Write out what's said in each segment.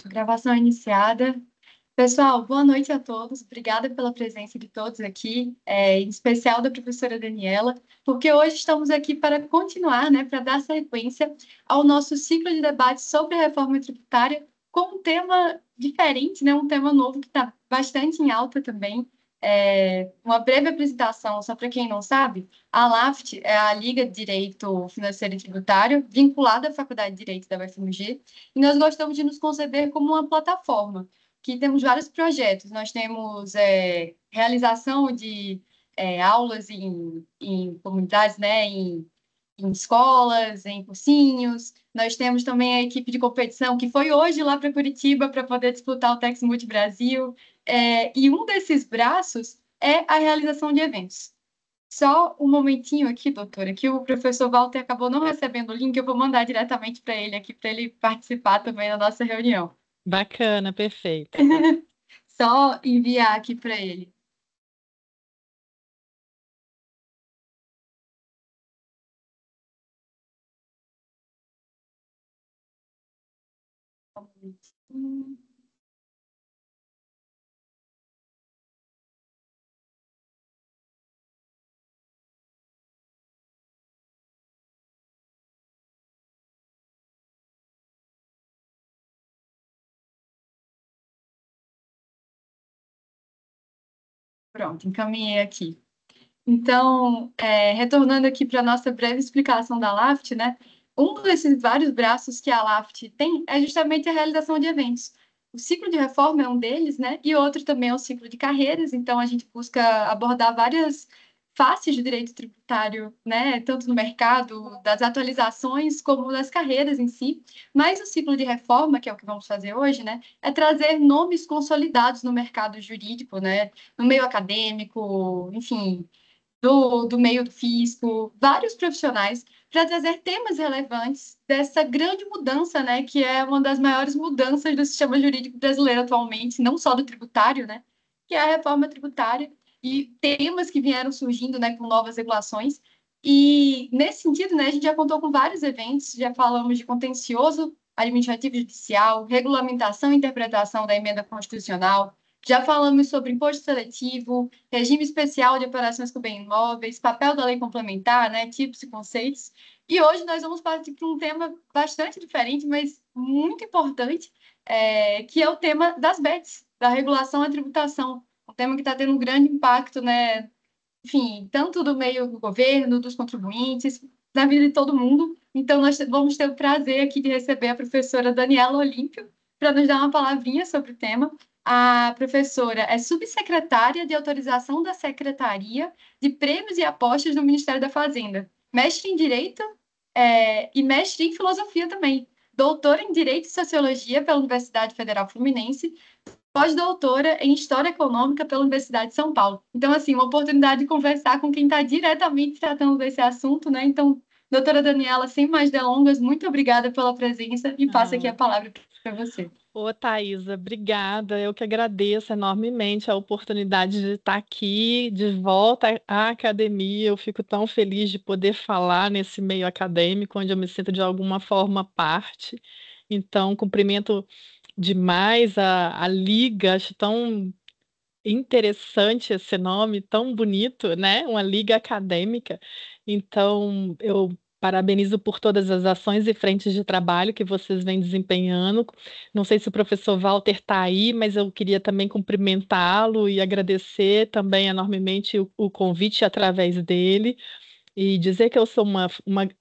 Gravação iniciada. Pessoal, boa noite a todos. Obrigada pela presença de todos aqui, em especial da professora Daniela, porque hoje estamos aqui para continuar, né, para dar sequência ao nosso ciclo de debate sobre a reforma tributária, com um tema diferente, né, um tema novo que está bastante em alta também. Uma breve apresentação, só para quem não sabe, a LAFT é a Liga de Direito Financeiro e Tributário, vinculada à Faculdade de Direito da UFMG, e nós gostamos de nos conceber como uma plataforma que temos vários projetos. Nós temos realização de aulas em comunidades, né, em escolas, em cursinhos. Nós temos também a equipe de competição, que foi hoje lá para Curitiba para poder disputar o Tex Multi Brasil. E um desses braços é a realização de eventos. Só um momentinho aqui, doutora, que o professor Walter acabou não recebendo o link, eu vou mandar diretamente para ele aqui, para ele participar também da nossa reunião. Bacana, perfeito. Só enviar aqui para ele. Pronto, encaminhei aqui. Então, retornando aqui para a nossa breve explicação da LAFT, né? Um desses vários braços que a LAFT tem é justamente a realização de eventos. O ciclo de reforma é um deles, né? E outro também é o ciclo de carreiras. Então, a gente busca abordar várias faces do direito tributário, né? Tanto no mercado, das atualizações, como das carreiras em si. Mas o ciclo de reforma, que é o que vamos fazer hoje, né? É trazer nomes consolidados no mercado jurídico, né? No meio acadêmico, enfim, do meio do fisco, vários profissionais, para trazer temas relevantes dessa grande mudança, né, que é uma das maiores mudanças do sistema jurídico brasileiro atualmente, não só do tributário, né, que é a reforma tributária, e temas que vieram surgindo, né, com novas regulações. E, nesse sentido, né, a gente já contou com vários eventos, já falamos de contencioso administrativo judicial, regulamentação e interpretação da emenda constitucional, já falamos sobre imposto seletivo, regime especial de operações com bens imóveis, papel da lei complementar, né, tipos e conceitos. E hoje nós vamos partir para um tema bastante diferente, mas muito importante, que é o tema das BETs, da regulação à tributação. Um tema que está tendo um grande impacto, né, enfim, tanto do meio do governo, dos contribuintes, da vida de todo mundo. Então, nós vamos ter o prazer aqui de receber a professora Daniela Olímpio para nos dar uma palavrinha sobre o tema. A professora é subsecretária de autorização da Secretaria de Prêmios e Apostas no Ministério da Fazenda, mestre em Direito, e mestre em Filosofia também, doutora em Direito e Sociologia pela Universidade Federal Fluminense, pós-doutora em História Econômica pela Universidade de São Paulo. Então, assim, uma oportunidade de conversar com quem está diretamente tratando desse assunto, né? Então, doutora Daniela, sem mais delongas, muito obrigada pela presença e passo aqui a palavra para você. Ô, Thaisa, obrigada. Eu que agradeço enormemente a oportunidade de estar aqui, de volta à academia. Eu fico tão feliz de poder falar nesse meio acadêmico, onde eu me sinto de alguma forma parte. Então, cumprimento demais a Liga, acho tão interessante esse nome, tão bonito, né? Uma liga acadêmica. Então, eu parabenizo por todas as ações e frentes de trabalho que vocês vêm desempenhando. Não sei se o professor Walter está aí, mas eu queria também cumprimentá-lo e agradecer também enormemente o convite através dele. E dizer que eu sou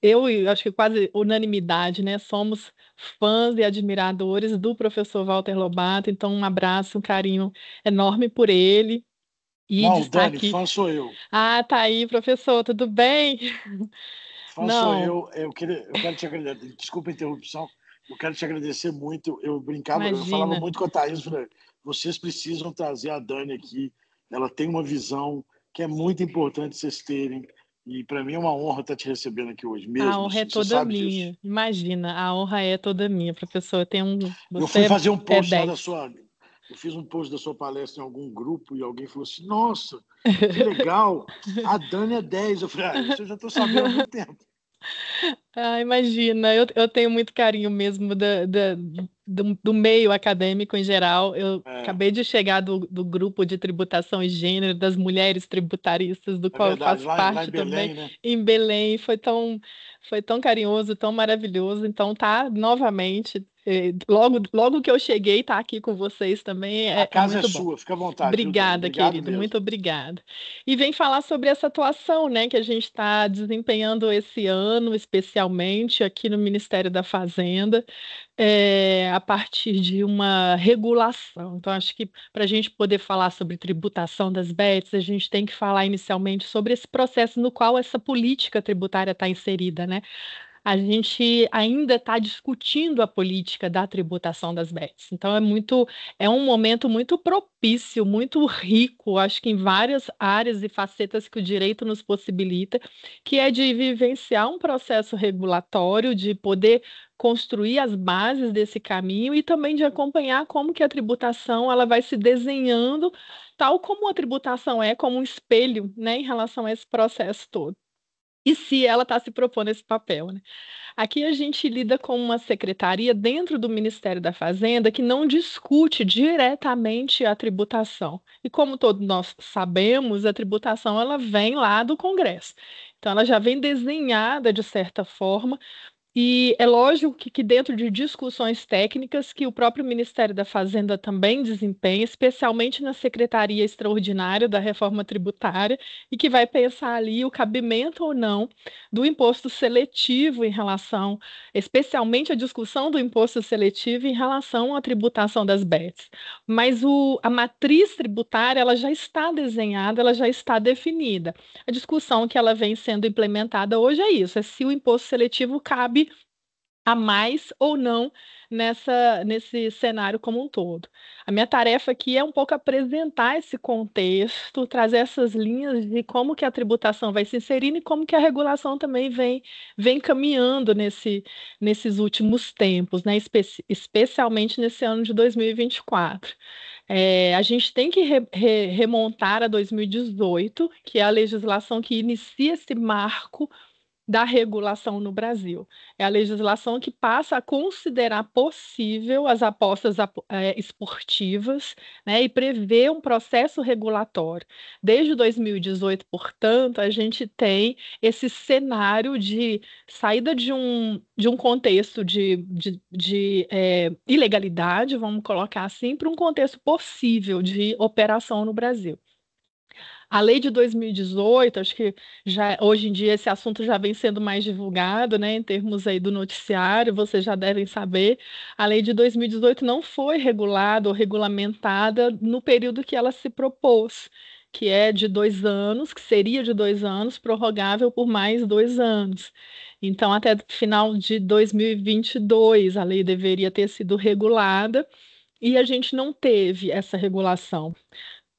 eu e acho que quase unanimidade, né? Somos fãs e admiradores do professor Walter Lobato, então um abraço, um carinho enorme por ele e Não, Dani, destaque. fã sou eu. Ah, tá aí, professor, tudo bem? Fã sou Não, eu. Eu quero te agradecer. Desculpa a interrupção. Eu quero te agradecer muito. Eu brincava, eu falava imagina. muito com a Thaís, falei, vocês precisam trazer a Dani aqui. Ela tem uma visão que é muito importante vocês terem. E para mim é uma honra estar te recebendo aqui hoje, A mesmo honra é assim. Você toda sabe disso. minha. Imagina, a honra é toda minha, professor. Eu fui Você fazer um é post lá da 10. sua. Eu fiz um post da sua palestra em algum grupo e alguém falou assim: Nossa, que legal, a Dani é 10. Eu falei: isso eu já estou sabendo há muito tempo. Ah, imagina, eu tenho muito carinho mesmo do meio acadêmico em geral. Eu É, acabei de chegar do grupo de tributação e gênero, das mulheres tributaristas, do é qual eu verdade, faço lá em parte também, Belém, né? em Belém. Foi tão carinhoso, tão maravilhoso. Então, tá novamente, logo que eu cheguei, tá aqui com vocês também, A é casa é muito bom. sua, fica à vontade, viu, Dani? Obrigada, Obrigado querido, muito mesmo. obrigada. E vem falar sobre essa atuação, né, que a gente está desempenhando esse ano, especialmente aqui no Ministério da Fazenda, a partir de uma regulação. Então, acho que para a gente poder falar sobre tributação das bets, a gente tem que falar inicialmente sobre esse processo no qual essa política tributária está inserida, né? A gente ainda está discutindo a política da tributação das bets. Então é um momento muito propício, muito rico, acho que em várias áreas e facetas que o direito nos possibilita, que é de vivenciar um processo regulatório, de poder construir as bases desse caminho e também de acompanhar como que a tributação ela vai se desenhando, tal como a tributação é como um espelho, né, em relação a esse processo todo. E se ela está se propondo esse papel, né? Aqui a gente lida com uma secretaria dentro do Ministério da Fazenda que não discute diretamente a tributação. E como todos nós sabemos, a tributação ela vem lá do Congresso. Então ela já vem desenhada de certa forma e é lógico que dentro de discussões técnicas que o próprio Ministério da Fazenda também desempenha, especialmente na Secretaria Extraordinária da Reforma Tributária, e que vai pensar ali o cabimento ou não do imposto seletivo em relação, especialmente a discussão do imposto seletivo em relação à tributação das bets. Mas a matriz tributária ela já está desenhada, ela já está definida. A discussão que ela vem sendo implementada hoje é isso, é se o imposto seletivo cabe a mais ou não nesse cenário como um todo. A minha tarefa aqui é um pouco apresentar esse contexto, trazer essas linhas de como que a tributação vai se inserindo e como que a regulação também vem caminhando nesses últimos tempos, né? Especialmente nesse ano de 2024. A gente tem que remontar a 2018, que é a legislação que inicia esse marco da regulação no Brasil. É a legislação que passa a considerar possível as apostas esportivas, né, e prevê um processo regulatório. Desde 2018, portanto, a gente tem esse cenário de saída de um contexto de ilegalidade, vamos colocar assim, para um contexto possível de operação no Brasil. A lei de 2018, acho que já hoje em dia esse assunto já vem sendo mais divulgado, né, em termos aí do noticiário, vocês já devem saber. A lei de 2018 não foi regulada ou regulamentada no período que ela se propôs, que é de 2 anos, que seria de 2 anos, prorrogável por mais 2 anos. Então, até final de 2022, a lei deveria ter sido regulada e a gente não teve essa regulação.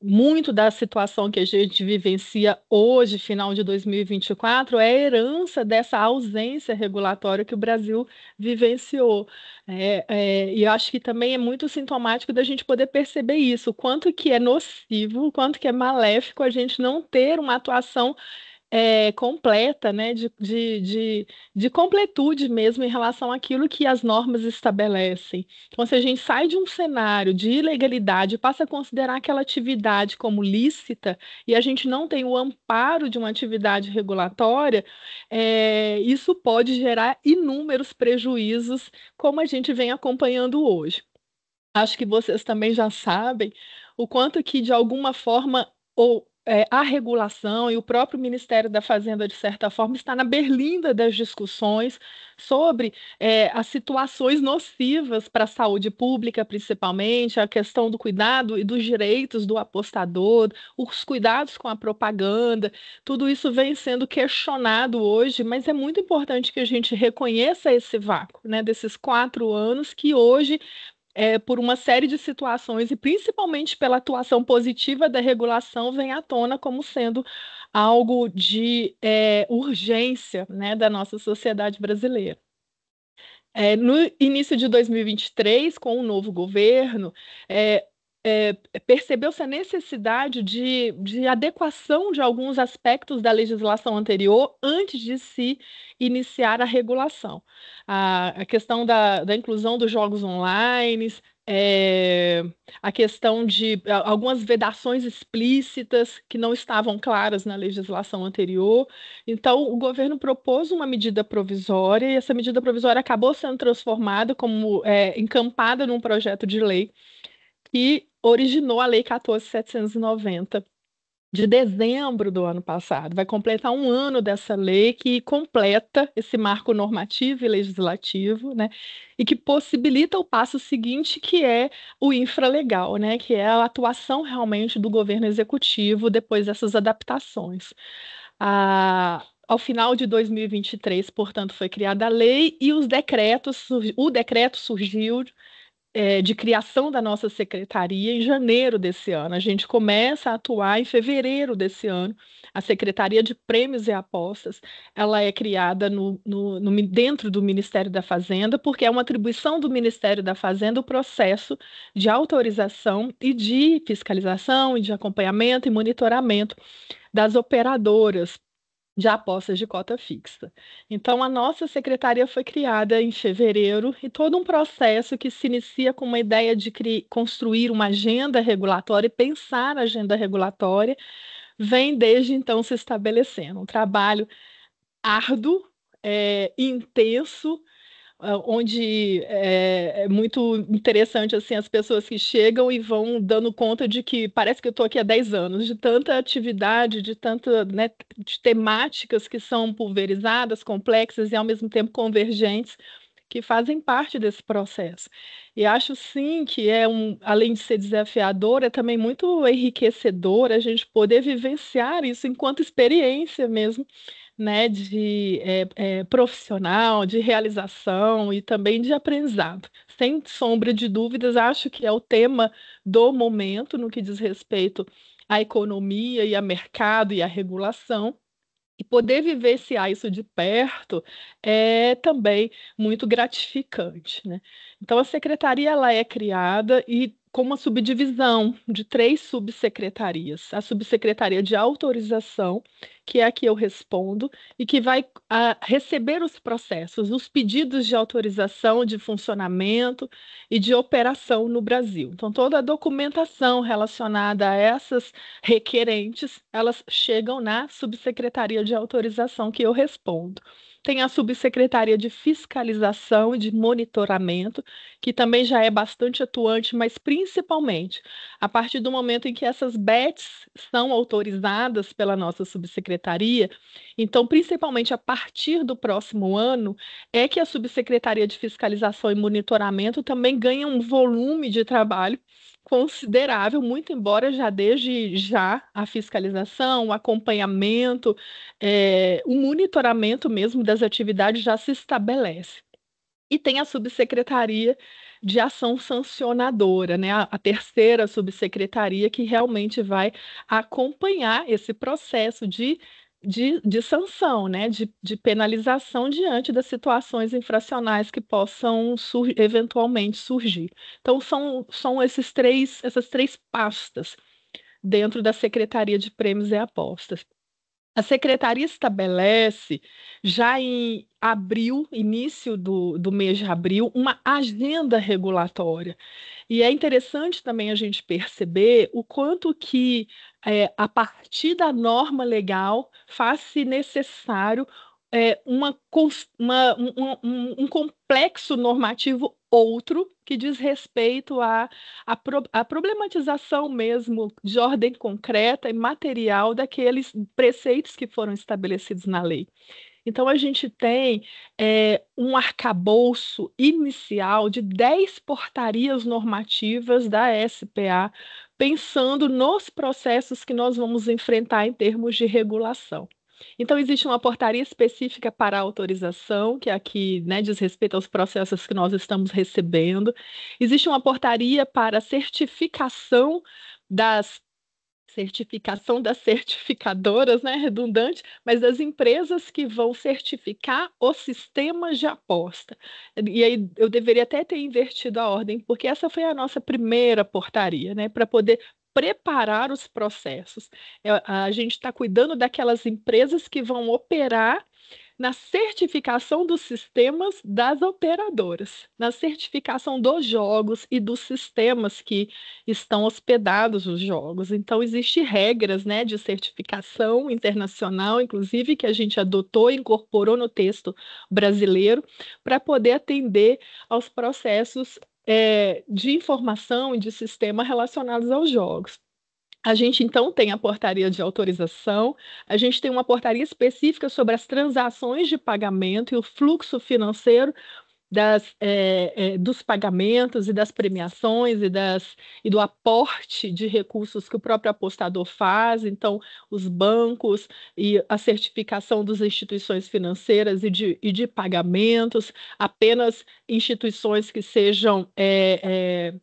Muito da situação que a gente vivencia hoje, final de 2024, é herança dessa ausência regulatória que o Brasil vivenciou. E eu acho que também é muito sintomático da gente poder perceber isso, o quanto que é nocivo, o quanto que é maléfico a gente não ter uma atuação completa, né, de completude mesmo em relação àquilo que as normas estabelecem. Então, se a gente sai de um cenário de ilegalidade e passa a considerar aquela atividade como lícita e a gente não tem o amparo de uma atividade regulatória, isso pode gerar inúmeros prejuízos, como a gente vem acompanhando hoje. Acho que vocês também já sabem o quanto que, de alguma forma, a regulação e o próprio Ministério da Fazenda, de certa forma, está na berlinda das discussões sobre as situações nocivas para a saúde pública, principalmente, a questão do cuidado e dos direitos do apostador, os cuidados com a propaganda, tudo isso vem sendo questionado hoje, mas é muito importante que a gente reconheça esse vácuo, né, desses 4 anos que hoje por uma série de situações e principalmente pela atuação positiva da regulação, vem à tona como sendo algo de urgência, né, da nossa sociedade brasileira. No início de 2023, com o novo governo, percebeu-se a necessidade de adequação de alguns aspectos da legislação anterior antes de se iniciar a regulação. A questão da inclusão dos jogos online, a questão de algumas vedações explícitas que não estavam claras na legislação anterior. Então, o governo propôs uma medida provisória e essa medida provisória acabou sendo transformada como encampada num projeto de lei que originou a Lei 14.790, de dezembro do ano passado. Vai completar um ano dessa lei que completa esse marco normativo e legislativo, né? E que possibilita o passo seguinte, que é o infralegal, né? Que é a atuação realmente do governo executivo depois dessas adaptações. Ao final de 2023, portanto, foi criada a lei e o decreto surgiu de criação da nossa secretaria em janeiro desse ano. A gente começa a atuar em fevereiro desse ano. A Secretaria de Prêmios e Apostas, ela é criada dentro do Ministério da Fazenda, porque é uma atribuição do Ministério da Fazenda o processo de autorização e de fiscalização e de acompanhamento e monitoramento das operadoras de apostas de cota fixa. Então, a nossa secretaria foi criada em fevereiro e todo um processo que se inicia com uma ideia de construir uma agenda regulatória e pensar a agenda regulatória vem desde então se estabelecendo. Um trabalho árduo, intenso, onde é muito interessante assim as pessoas que chegam e vão dando conta de que parece que eu estou aqui há 10 anos, de tanta atividade, de tanta, né, de temáticas que são pulverizadas, complexas e ao mesmo tempo convergentes, que fazem parte desse processo. E acho sim que além de ser desafiador, é também muito enriquecedor a gente poder vivenciar isso enquanto experiência mesmo, né, profissional, de realização e também de aprendizado. Sem sombra de dúvidas, acho que é o tema do momento no que diz respeito à economia e ao mercado e à regulação. E poder vivenciar isso de perto é também muito gratificante, né? Então, a secretaria ela é criada e com uma subdivisão de 3 subsecretarias. A subsecretaria de autorização, que é a que eu respondo, e que vai receber os processos, os pedidos de autorização de funcionamento e de operação no Brasil. Então, toda a documentação relacionada a essas requerentes, elas chegam na subsecretaria de autorização que eu respondo. Tem a subsecretaria de fiscalização e de monitoramento, que também já é bastante atuante, mas principalmente a partir do momento em que essas BETs são autorizadas pela nossa subsecretaria, então, principalmente a partir do próximo ano, é que a subsecretaria de fiscalização e monitoramento também ganha um volume de trabalho considerável, muito embora já desde já a fiscalização, o acompanhamento, o monitoramento mesmo das atividades já se estabelece. E tem a subsecretaria de ação sancionadora, né? A terceira subsecretaria que realmente vai acompanhar esse processo de sanção, né? De penalização diante das situações infracionais que possam eventualmente surgir. Então, são essas três pastas dentro da Secretaria de Prêmios e Apostas. A secretaria estabelece, já em abril, início do mês de abril, uma agenda regulatória. E é interessante também a gente perceber o quanto que, a partir da norma legal, faz-se necessário um complexo normativo outro que diz respeito à problematização mesmo de ordem concreta e material daqueles preceitos que foram estabelecidos na lei. Então, a gente tem um arcabouço inicial de 10 portarias normativas da SPA, pensando nos processos que nós vamos enfrentar em termos de regulação. Então, existe uma portaria específica para a autorização, que aqui, né, diz respeito aos processos que nós estamos recebendo. Existe uma portaria para a certificação das certificação das certificadoras, né, redundante, mas das empresas que vão certificar os sistemas de aposta. E aí eu deveria até ter invertido a ordem, porque essa foi a nossa primeira portaria, né, para poder preparar os processos. A gente está cuidando daquelas empresas que vão operar na certificação dos sistemas das operadoras, na certificação dos jogos e dos sistemas que estão hospedados nos jogos. Então, existem regras, né, de certificação internacional, inclusive, que a gente adotou e incorporou no texto brasileiro, para poder atender aos processos de informação e de sistema relacionados aos jogos. A gente, então, tem a portaria de autorização, a gente tem uma portaria específica sobre as transações de pagamento e o fluxo financeiro dos pagamentos e das premiações e do aporte de recursos que o próprio apostador faz, então, os bancos e a certificação das instituições financeiras e de pagamentos, apenas instituições que sejam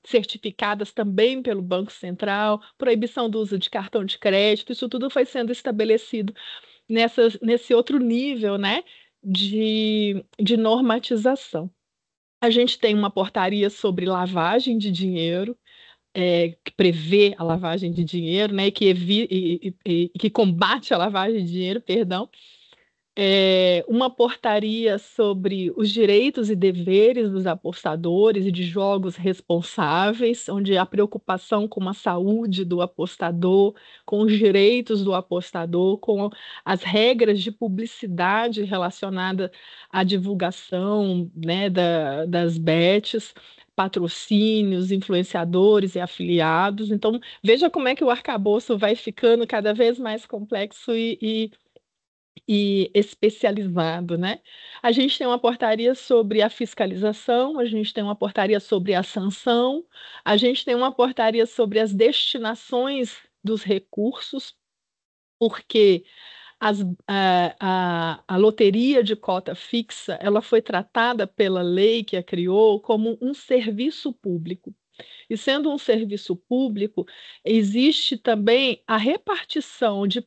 certificadas também pelo Banco Central, proibição do uso de cartão de crédito, isso tudo foi sendo estabelecido nesse outro nível, né, de normatização. A gente tem uma portaria sobre lavagem de dinheiro, que prevê a lavagem de dinheiro, né, que combate a lavagem de dinheiro, perdão. Uma portaria sobre os direitos e deveres dos apostadores e de jogos responsáveis, onde a preocupação com a saúde do apostador, com os direitos do apostador, com as regras de publicidade relacionada à divulgação, né, das bets, patrocínios, influenciadores e afiliados. Então, veja como é que o arcabouço vai ficando cada vez mais complexo e especializado, né? A gente tem uma portaria sobre a fiscalização, a gente tem uma portaria sobre a sanção, a gente tem uma portaria sobre as destinações dos recursos, porque a loteria de cota fixa, ela foi tratada pela lei que a criou como um serviço público. E sendo um serviço público, existe também a repartição de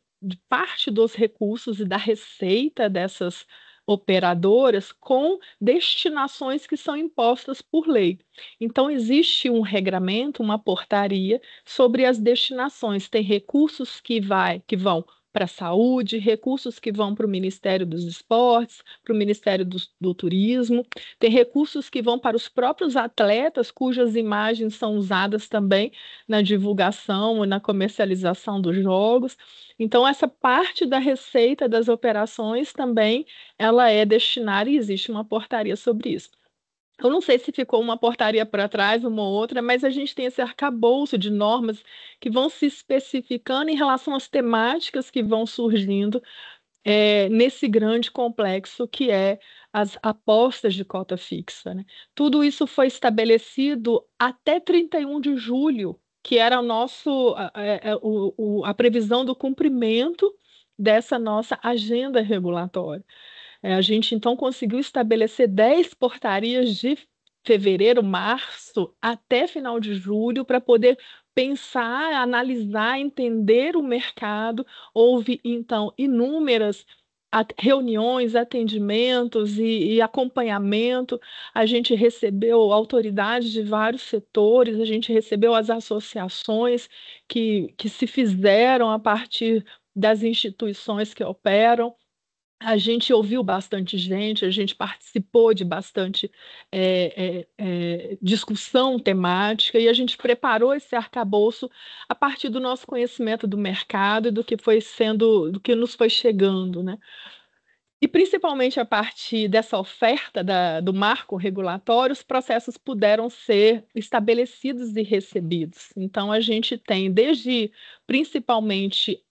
parte dos recursos e da receita dessas operadoras com destinações que são impostas por lei. Então, existe um regramento, uma portaria sobre as destinações. Tem recursos que vão para a saúde, recursos que vão para o Ministério dos Esportes, para o Ministério do Turismo, tem recursos que vão para os próprios atletas, cujas imagens são usadas também na divulgação e na comercialização dos jogos. Então, essa parte da receita das operações também ela é destinada e existe uma portaria sobre isso. Eu não sei se ficou uma portaria para trás, uma ou outra, mas a gente tem esse arcabouço de normas que vão se especificando em relação às temáticas que vão surgindo nesse grande complexo que é as apostas de cota fixa, né? Tudo isso foi estabelecido até 31 de julho, que era a previsão do cumprimento dessa nossa agenda regulatória. A gente, então, conseguiu estabelecer 10 portarias de fevereiro, março, até final de julho, para poder pensar, analisar, entender o mercado. Houve, então, inúmeras reuniões, atendimentos e acompanhamento. A gente recebeu autoridades de vários setores, a gente recebeu as associações que se fizeram a partir das instituições que operam. A gente ouviu bastante gente, a gente participou de bastante discussão temática e a gente preparou esse arcabouço a partir do nosso conhecimento do mercado e do que nos foi chegando, né? E principalmente a partir dessa oferta do marco regulatório, os processos puderam ser estabelecidos e recebidos. Então, a gente tem principalmente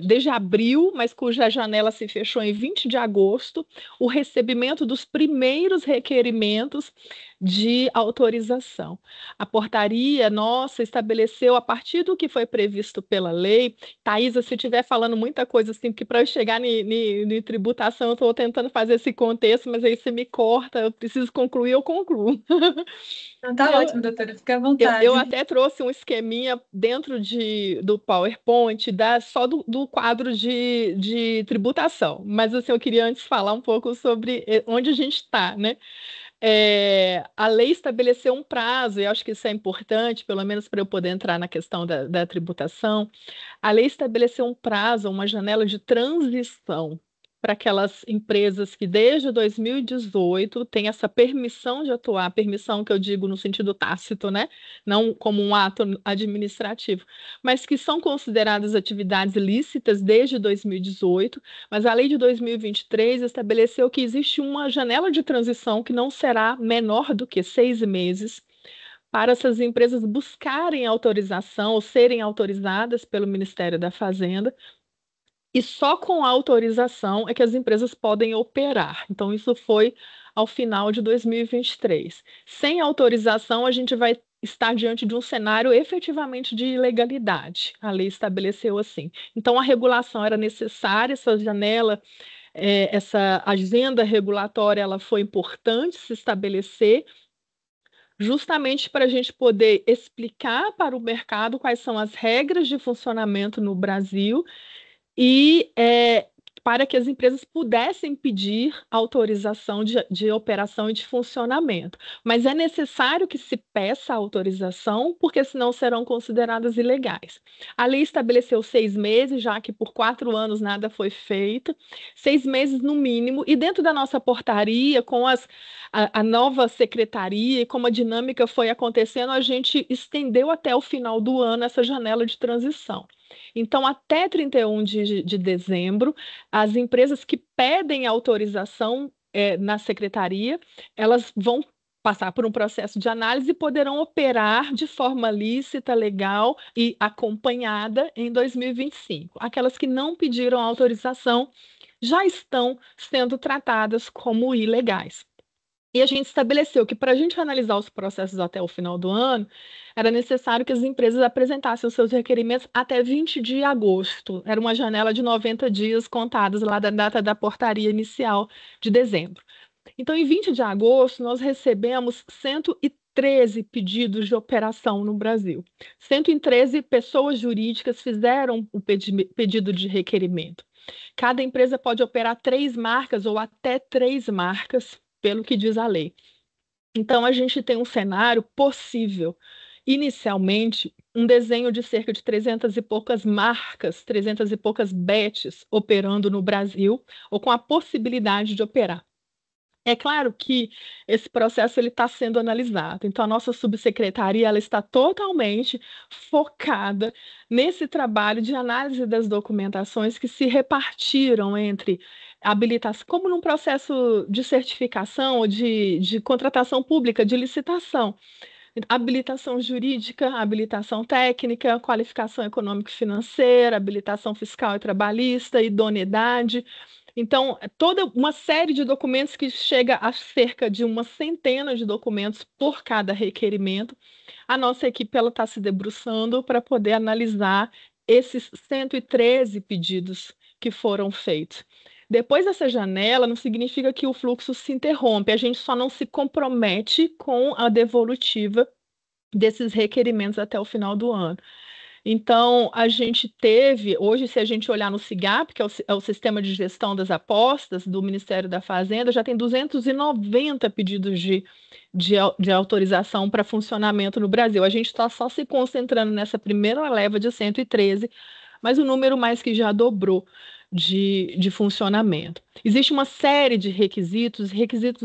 desde abril, mas cuja janela se fechou em 20 de agosto, o recebimento dos primeiros requerimentos de autorização. A portaria nossa estabeleceu, a partir do que foi previsto pela lei, Thaisa, se estiver falando muita coisa assim, porque para eu chegar em tributação, eu estou tentando fazer esse contexto, mas aí você me corta, eu preciso concluir, eu concluo. Então, tá Eu, ótimo, doutora, fica à eu vontade. até trouxe um esqueminha dentro do PowerPoint, só do quadro de tributação, mas assim, eu queria antes falar um pouco sobre onde a gente está, né? A lei estabeleceu um prazo, e acho que isso é importante, pelo menos para eu poder entrar na questão da tributação. A lei estabeleceu um prazo, uma janela de transição para aquelas empresas que desde 2018 têm essa permissão de atuar, permissão que eu digo no sentido tácito, né? Não como um ato administrativo, mas que são consideradas atividades lícitas desde 2018, mas a lei de 2023 estabeleceu que existe uma janela de transição que não será menor do que 6 meses para essas empresas buscarem autorização ou serem autorizadas pelo Ministério da Fazenda, e só com a autorização é que as empresas podem operar. Então, isso foi ao final de 2023. Sem autorização, a gente vai estar diante de um cenário efetivamente de ilegalidade. A lei estabeleceu assim. Então, a regulação era necessária, essa janela, essa agenda regulatória, ela foi importante se estabelecer, justamente para a gente poder explicar para o mercado quais são as regras de funcionamento no Brasil e para que as empresas pudessem pedir autorização de operação e de funcionamento. Mas é necessário que se peça a autorização, porque senão serão consideradas ilegais. A lei estabeleceu 6 meses, já que por 4 anos nada foi feito, 6 meses no mínimo, e dentro da nossa portaria, com a nova secretaria e como a dinâmica foi acontecendo, a gente estendeu até o final do ano essa janela de transição. Então, até 31 de dezembro, as empresas que pedem autorização na secretaria, elas vão passar por um processo de análise e poderão operar de forma lícita, legal e acompanhada em 2025. Aquelas que não pediram autorização já estão sendo tratadas como ilegais. E a gente estabeleceu que, para a gente analisar os processos até o final do ano, era necessário que as empresas apresentassem os seus requerimentos até 20 de agosto. Era uma janela de 90 dias contados lá da data da portaria inicial de dezembro. Então, em 20 de agosto, nós recebemos 113 pedidos de operação no Brasil. 113 pessoas jurídicas fizeram o pedido de requerimento. Cada empresa pode operar 3 marcas ou até 3 marcas, pelo que diz a lei. Então, a gente tem um cenário possível. Inicialmente, um desenho de cerca de 300 e poucas marcas, 300 e poucas bets operando no Brasil, ou com a possibilidade de operar. É claro que esse processo ele está sendo analisado. Então, a nossa subsecretaria ela está totalmente focada nesse trabalho de análise das documentações que se repartiram entre habilitação, como num processo de certificação ou de contratação pública, de licitação. Habilitação jurídica, habilitação técnica, qualificação econômico-financeira, habilitação fiscal e trabalhista, idoneidade. Então, toda uma série de documentos que chega a cerca de uma centena de documentos por cada requerimento. A nossa equipe está se debruçando para poder analisar esses 113 pedidos que foram feitos. Depois dessa janela, não significa que o fluxo se interrompe, a gente só não se compromete com a devolutiva desses requerimentos até o final do ano. Então, a gente teve, hoje, se a gente olhar no SIGAP, que é o Sistema de Gestão das Apostas do Ministério da Fazenda, já tem 290 pedidos de autorização para funcionamento no Brasil. A gente está só se concentrando nessa primeira leva de 113, mas o número mais que já dobrou de funcionamento. Existe uma série de requisitos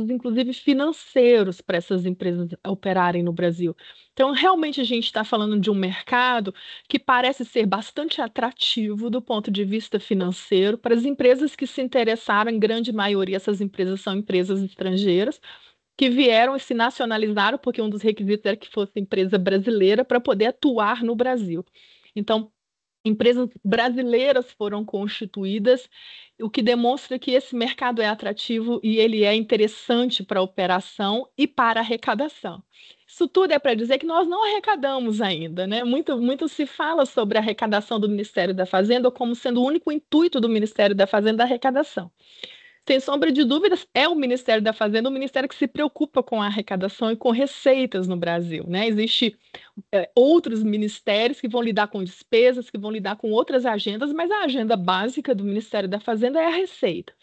inclusive financeiros, para essas empresas operarem no Brasil. Então, realmente, a gente está falando de um mercado que parece ser bastante atrativo do ponto de vista financeiro para as empresas que se interessaram, em grande maioria, essas empresas são empresas estrangeiras, que vieram e se nacionalizaram, porque um dos requisitos era que fosse empresa brasileira para poder atuar no Brasil. Então, empresas brasileiras foram constituídas, o que demonstra que esse mercado é atrativo e ele é interessante para a operação e para a arrecadação. Isso tudo é para dizer que nós não arrecadamos ainda, né? Muito se fala sobre a arrecadação do Ministério da Fazenda como sendo o único intuito do Ministério da Fazenda a arrecadação. Sem sombra de dúvidas, é o Ministério da Fazenda, o ministério que se preocupa com a arrecadação e com receitas no Brasil, né? Existem outros ministérios que vão lidar com despesas, que vão lidar com outras agendas, mas a agenda básica do Ministério da Fazenda é a receita.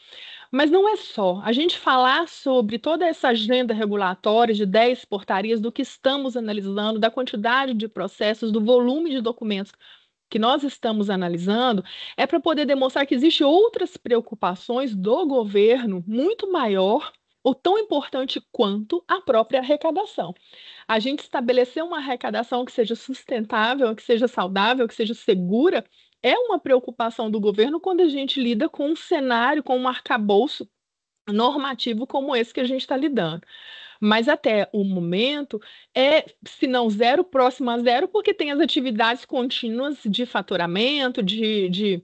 Mas não é só. A gente falar sobre toda essa agenda regulatória de 10 portarias, do que estamos analisando, da quantidade de processos, do volume de documentos que nós estamos analisando, é para poder demonstrar que existem outras preocupações do governo muito maior ou tão importante quanto a própria arrecadação. A gente estabelecer uma arrecadação que seja sustentável, que seja saudável, que seja segura, é uma preocupação do governo quando a gente lida com um cenário, com um arcabouço normativo como esse que a gente está lidando. Mas até o momento é, se não zero, próximo a zero, porque tem as atividades contínuas de faturamento, de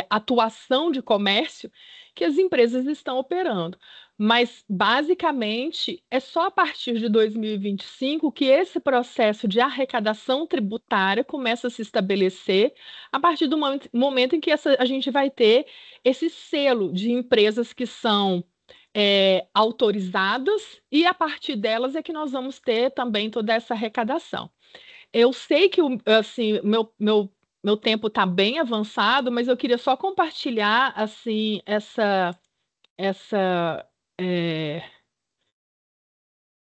atuação de comércio que as empresas estão operando. Mas, basicamente, é só a partir de 2025 que esse processo de arrecadação tributária começa a se estabelecer, a partir do momento em que a gente vai ter esse selo de empresas que são autorizadas, e a partir delas é que nós vamos ter também toda essa arrecadação. Eu sei que assim, meu tempo está bem avançado, mas eu queria só compartilhar assim essa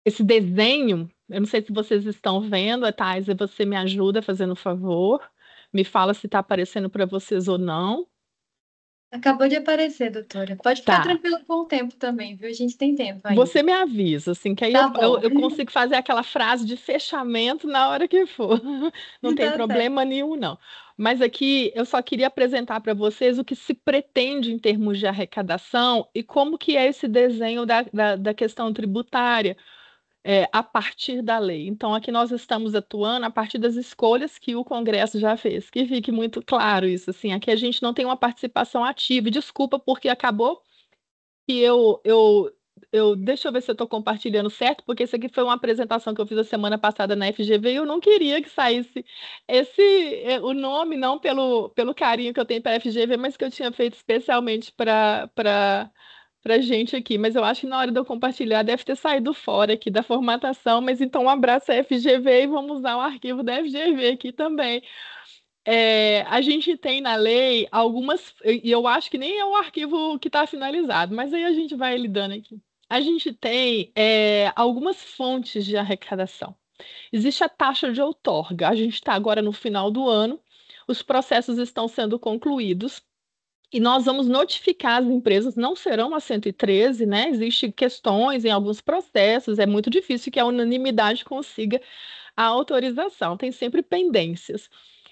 esse desenho. Eu não sei se vocês estão vendo, Thais, você me ajuda fazendo um favor, me fala se está aparecendo para vocês ou não. Acabou de aparecer, doutora. Pode ficar Tá. tranquila com o tempo também, viu? A gente tem tempo ainda. Você me avisa, assim, que aí Tá bom. eu consigo fazer aquela frase de fechamento na hora que for. Não tem Tá problema nenhum, não. Mas aqui eu só queria apresentar para vocês o que se pretende em termos de arrecadação e como que é esse desenho da questão tributária a partir da lei. Então, aqui nós estamos atuando a partir das escolhas que o Congresso já fez. Que fique muito claro isso, assim, aqui a gente não tem uma participação ativa. E desculpa, porque acabou que deixa eu ver se eu estou compartilhando certo, porque isso aqui foi uma apresentação que eu fiz a semana passada na FGV e eu não queria que saísse o nome, não pelo carinho que eu tenho para a FGV, mas que eu tinha feito especialmente para gente aqui. Mas eu acho que na hora de eu compartilhar deve ter saído fora aqui da formatação, mas então um abraço à FGV e vamos usar o arquivo da FGV aqui também. A gente tem na lei algumas, e eu acho que nem é o arquivo que está finalizado, mas aí a gente vai lidando aqui. A gente tem algumas fontes de arrecadação. Existe a taxa de outorga. A gente está agora no final do ano, os processos estão sendo concluídos e nós vamos notificar as empresas, não serão as 113, né? Existem questões em alguns processos, é muito difícil que a unanimidade consiga a autorização, tem sempre pendências.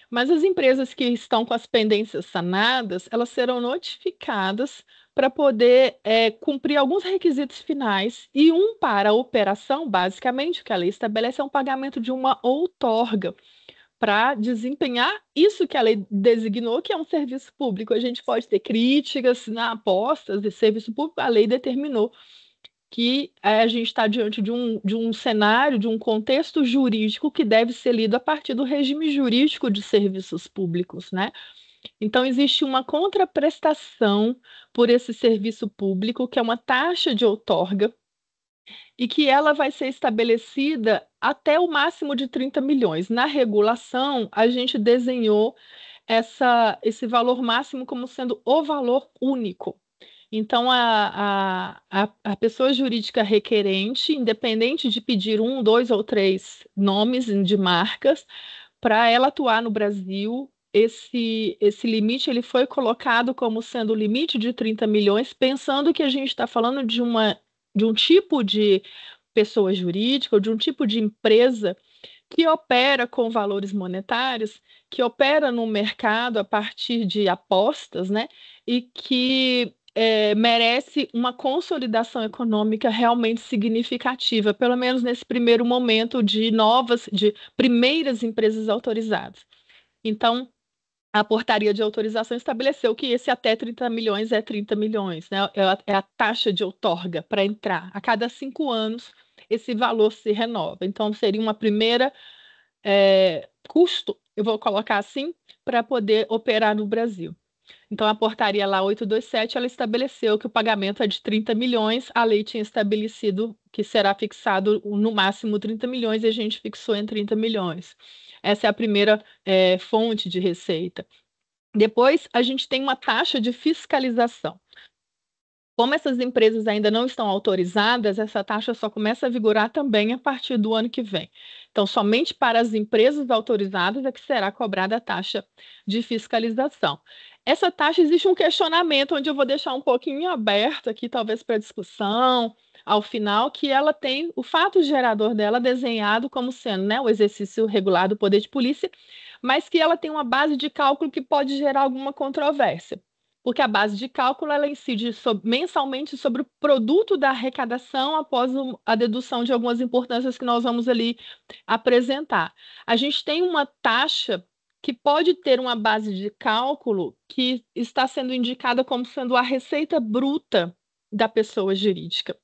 Mas as empresas que estão com as pendências sanadas, elas serão notificadas para poder cumprir alguns requisitos finais, e um para a operação, basicamente, o que a lei estabelece é um pagamento de uma outorga para desempenhar isso que a lei designou, que é um serviço público. A gente pode ter críticas na apostas de serviço público, a lei determinou que a gente está diante de um cenário, de um contexto jurídico que deve ser lido a partir do regime jurídico de serviços públicos, né? Então, existe uma contraprestação por esse serviço público, que é uma taxa de outorga, e que ela vai ser estabelecida até o máximo de 30 milhões. Na regulação, a gente desenhou esse valor máximo como sendo o valor único. Então, a pessoa jurídica requerente, independente de pedir 1, 2 ou 3 nomes de marcas, para ela atuar no Brasil, esse limite ele foi colocado como sendo o limite de 30 milhões, pensando que a gente está falando de um tipo de pessoa jurídica ou de um tipo de empresa que opera com valores monetários, que opera no mercado a partir de apostas, né? E que merece uma consolidação econômica realmente significativa, pelo menos nesse primeiro momento de primeiras empresas autorizadas. Então, a portaria de autorização estabeleceu que esse até 30 milhões é 30 milhões, né? É a taxa de outorga para entrar. A cada 5 anos, esse valor se renova. Então, seria uma primeira custo, eu vou colocar assim, para poder operar no Brasil. Então, a portaria lá 827, ela estabeleceu que o pagamento é de 30 milhões, a lei tinha estabelecido que será fixado no máximo 30 milhões e a gente fixou em 30 milhões. Essa é a primeira fonte de receita. Depois, a gente tem uma taxa de fiscalização. Como essas empresas ainda não estão autorizadas, essa taxa só começa a vigorar também a partir do ano que vem. Então, somente para as empresas autorizadas é que será cobrada a taxa de fiscalização. Essa taxa, existe um questionamento, onde eu vou deixar um pouquinho aberto aqui, talvez para discussão, ao final, que ela tem o fato gerador dela desenhado como sendo, né, o exercício regular do poder de polícia, mas que ela tem uma base de cálculo que pode gerar alguma controvérsia, porque a base de cálculo ela incide mensalmente sobre o produto da arrecadação após a dedução de algumas importâncias que nós vamos ali apresentar. A gente tem uma taxa que pode ter uma base de cálculo que está sendo indicada como sendo a receita bruta da pessoa jurídica.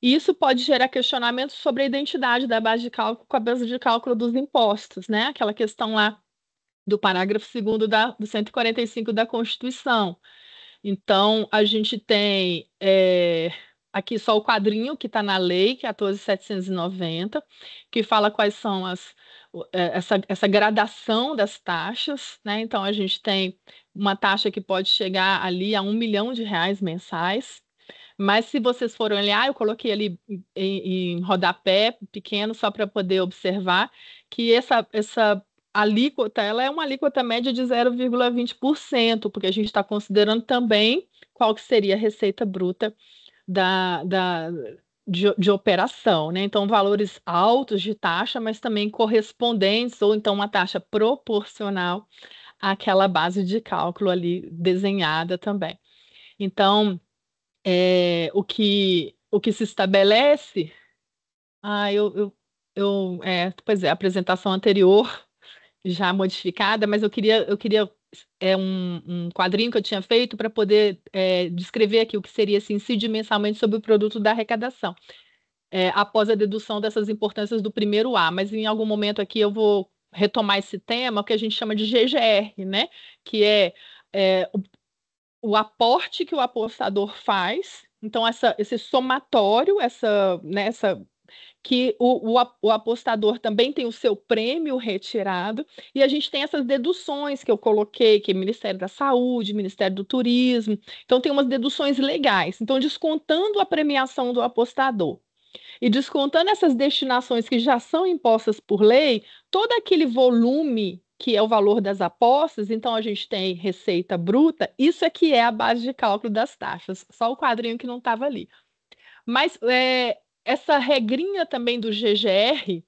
E isso pode gerar questionamentos sobre a identidade da base de cálculo com a base de cálculo dos impostos, né? Aquela questão lá do parágrafo 2º do 145 da Constituição. Então, a gente tem aqui só o quadrinho que está na lei, 14.790, que fala quais são essa gradação das taxas, né? Então, a gente tem uma taxa que pode chegar ali a R$ 1 milhão mensais, mas se vocês forem olhar, eu coloquei ali em rodapé pequeno, só para poder observar, que essa alíquota, ela é uma alíquota média de 0,20%, porque a gente está considerando também qual que seria a receita bruta de operação, né? Então, valores altos de taxa, mas também correspondentes, ou então uma taxa proporcional àquela base de cálculo ali desenhada também. Então, o que se estabelece, pois é, a apresentação anterior já modificada, mas eu queria um quadrinho que eu tinha feito para poder descrever aqui o que seria se incide mensalmente sobre o produto da arrecadação, após a dedução dessas importâncias do primeiro A, mas em algum momento aqui eu vou retomar esse tema, que a gente chama de GGR, né? Que é o aporte que o apostador faz. Então, esse somatório, que o apostador também tem o seu prêmio retirado, e a gente tem essas deduções que eu coloquei, que é Ministério da Saúde, Ministério do Turismo. Então, tem umas deduções legais. Então, descontando a premiação do apostador e descontando essas destinações que já são impostas por lei, todo aquele volume que é o valor das apostas, então a gente tem receita bruta, isso é que é a base de cálculo das taxas, só o quadrinho que não estava ali. Mas essa regrinha também do GGR,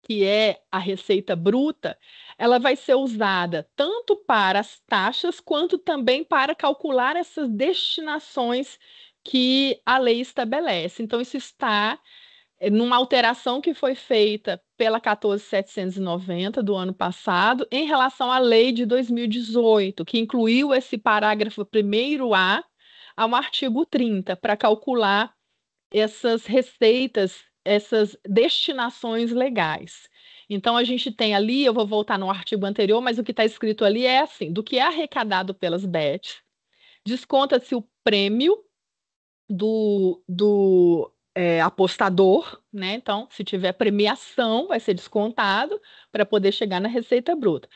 que é a receita bruta, ela vai ser usada tanto para as taxas, quanto também para calcular essas destinações que a lei estabelece. Então, isso está numa alteração que foi feita pela 14.790 do ano passado, em relação à lei de 2018, que incluiu esse parágrafo 1º-A ao artigo 30, para calcular essas receitas, essas destinações legais. Então, a gente tem ali, eu vou voltar no artigo anterior, mas o que está escrito ali é assim: do que é arrecadado pelas BETs, desconta-se o prêmio do apostador, né? Então, se tiver premiação, vai ser descontado para poder chegar na receita bruta.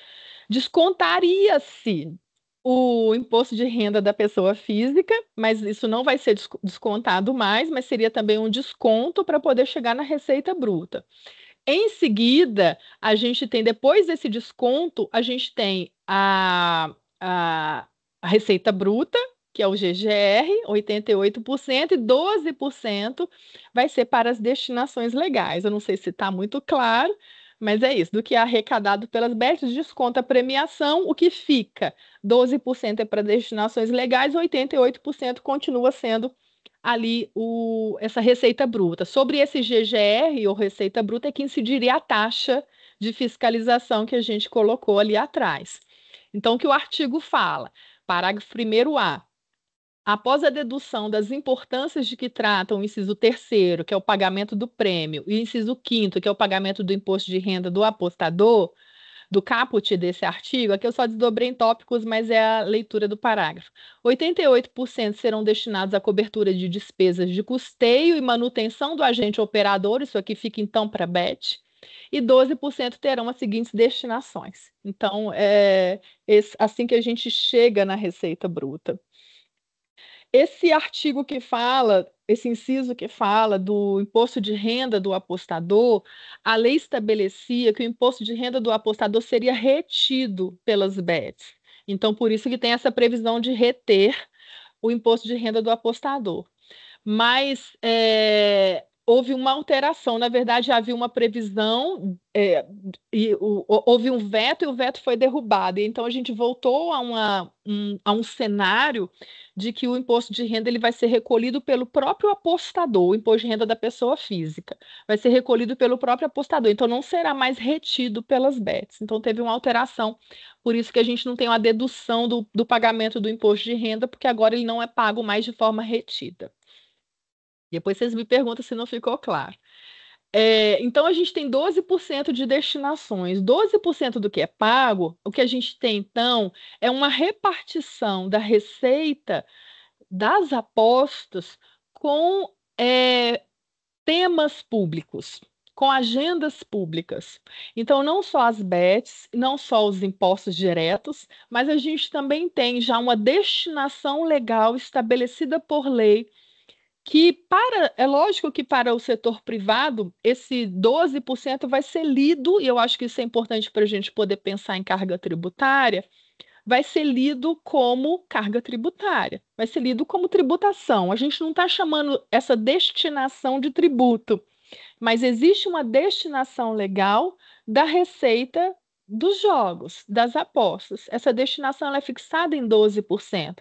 Descontaria-se o imposto de renda da pessoa física, mas isso não vai ser descontado mais, mas seria também um desconto para poder chegar na receita bruta. Em seguida, a gente tem, depois desse desconto, a gente tem a receita bruta, que é o GGR, 88%, e 12% vai ser para as destinações legais. Eu não sei se está muito claro, mas é isso. Do que é arrecadado pelas BETs, desconta a premiação, o que fica 12% é para destinações legais, 88% continua sendo ali essa receita bruta. Sobre esse GGR, ou receita bruta, é que incidiria a taxa de fiscalização que a gente colocou ali atrás. Então, o que o artigo fala? Parágrafo 1º-A. Após a dedução das importâncias de que tratam o inciso 3º, que é o pagamento do prêmio, e o inciso 5º, que é o pagamento do imposto de renda do apostador, do caput desse artigo, aqui eu só desdobrei em tópicos, mas é a leitura do parágrafo. 88% serão destinados à cobertura de despesas de custeio e manutenção do agente operador, isso aqui fica então para BET, e 12% terão as seguintes destinações. Então, é assim que a gente chega na receita bruta. Esse artigo que fala, esse inciso que fala do imposto de renda do apostador, a lei estabelecia que o imposto de renda do apostador seria retido pelas bets. Então, por isso que tem essa previsão de reter o imposto de renda do apostador. Mas houve uma alteração, na verdade, havia uma previsão, houve um veto e o veto foi derrubado. Então, a gente voltou a um cenário de que o imposto de renda ele vai ser recolhido pelo próprio apostador, o imposto de renda da pessoa física, vai ser recolhido pelo próprio apostador, então não será mais retido pelas bets. Então, teve uma alteração, por isso que a gente não tem uma dedução do pagamento do imposto de renda, porque agora ele não é pago mais de forma retida. Depois vocês me perguntam se não ficou claro. Então, a gente tem 12% de destinações. 12% do que é pago, o que a gente tem, então, é uma repartição da receita das apostas com temas públicos, com agendas públicas. Então, não só as bets, não só os impostos diretos, mas a gente também tem já uma destinação legal estabelecida por lei que é lógico que para o setor privado, esse 12% vai ser lido, e eu acho que isso é importante para a gente poder pensar em carga tributária, vai ser lido como carga tributária, vai ser lido como tributação. A gente não está chamando essa destinação de tributo, mas existe uma destinação legal da receita dos jogos, das apostas. Essa destinação ela é fixada em 12%.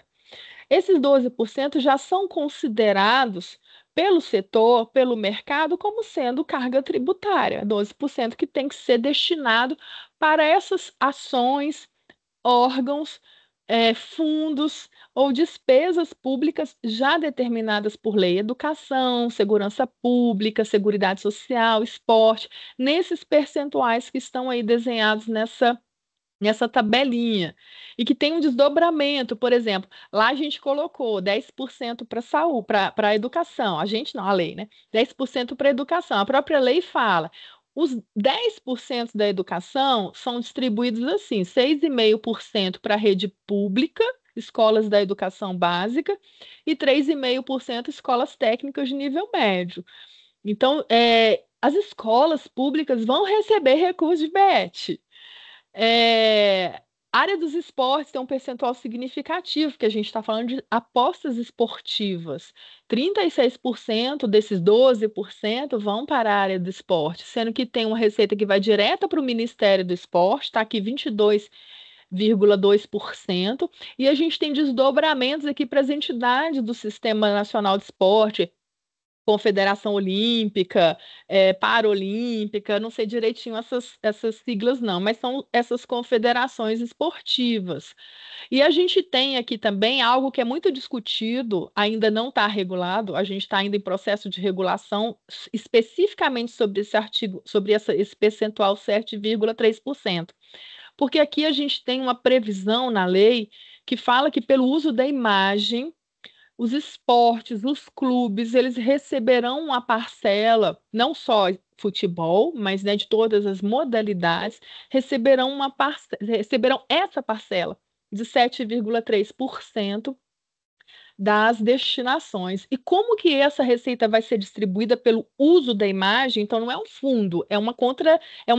Esses 12% já são considerados pelo setor, pelo mercado, como sendo carga tributária, 12% que tem que ser destinado para essas ações, órgãos, fundos ou despesas públicas já determinadas por lei, educação, segurança pública, seguridade social, esporte, nesses percentuais que estão aí desenhados nessa tabelinha, e que tem um desdobramento, por exemplo, lá a gente colocou 10% para saúde, para a educação, a gente não, a lei, né? 10% para a educação, a própria lei fala, os 10% da educação são distribuídos assim, 6,5% para a rede pública, escolas da educação básica, e 3,5% escolas técnicas de nível médio. Então, as escolas públicas vão receber recursos de BET. Área dos esportes tem um percentual significativo, que a gente está falando de apostas esportivas. 36% desses 12% vão para a área do esporte, sendo que tem uma receita que vai direta para o Ministério do Esporte, está aqui 22,2%, e a gente tem desdobramentos aqui para as entidades do Sistema Nacional de Esporte, Confederação Olímpica, Paralímpica, não sei direitinho essas siglas não, mas são essas confederações esportivas. E a gente tem aqui também algo que é muito discutido, ainda não está regulado, a gente está ainda em processo de regulação, especificamente sobre esse artigo, sobre esse percentual 7,3%. Porque aqui a gente tem uma previsão na lei que fala que pelo uso da imagem, os esportes, os clubes, eles receberão uma parcela, não só futebol, mas de todas as modalidades, receberão essa parcela de 7,3% das destinações. E como que essa receita vai ser distribuída pelo uso da imagem? Então, não é um fundo, é uma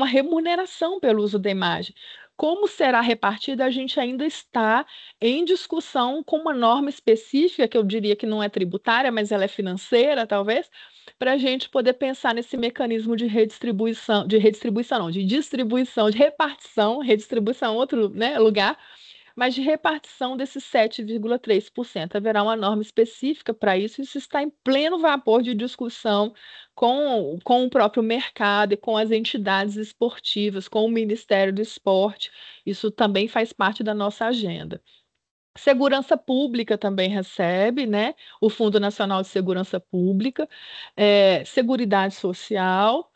remuneração pelo uso da imagem. Como será repartida, a gente ainda está em discussão com uma norma específica, que eu diria que não é tributária, mas ela é financeira, talvez, para a gente poder pensar nesse mecanismo de distribuição, de repartição, redistribuição, outro, né, lugar, mas de repartição desses 7,3%. Haverá uma norma específica para isso, isso está em pleno vapor de discussão com o próprio mercado e com as entidades esportivas, com o Ministério do Esporte. Isso também faz parte da nossa agenda. Segurança Pública também recebe, né? O Fundo Nacional de Segurança Pública, Seguridade Social,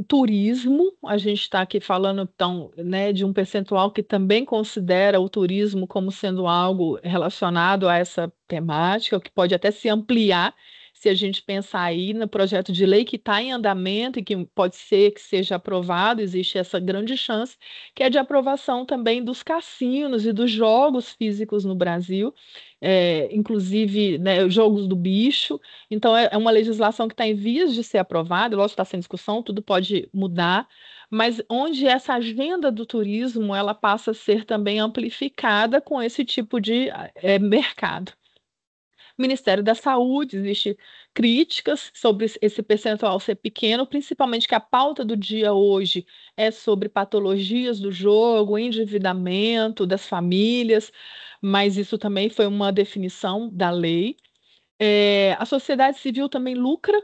turismo. A gente está aqui falando então, né, de um percentual que também considera o turismo como sendo algo relacionado a essa temática, o que pode até se ampliar se a gente pensar aí no projeto de lei que está em andamento e que pode ser que seja aprovado, existe essa grande chance, que é de aprovação também dos cassinos e dos jogos físicos no Brasil, inclusive, né, jogos do bicho. Então, é uma legislação que está em vias de ser aprovada, lógico que está sem discussão, tudo pode mudar, mas onde essa agenda do turismo ela passa a ser também amplificada com esse tipo de mercado. Ministério da Saúde, existe críticas sobre esse percentual ser pequeno, principalmente que a pauta do dia hoje é sobre patologias do jogo, endividamento das famílias, mas isso também foi uma definição da lei. A sociedade civil também lucra,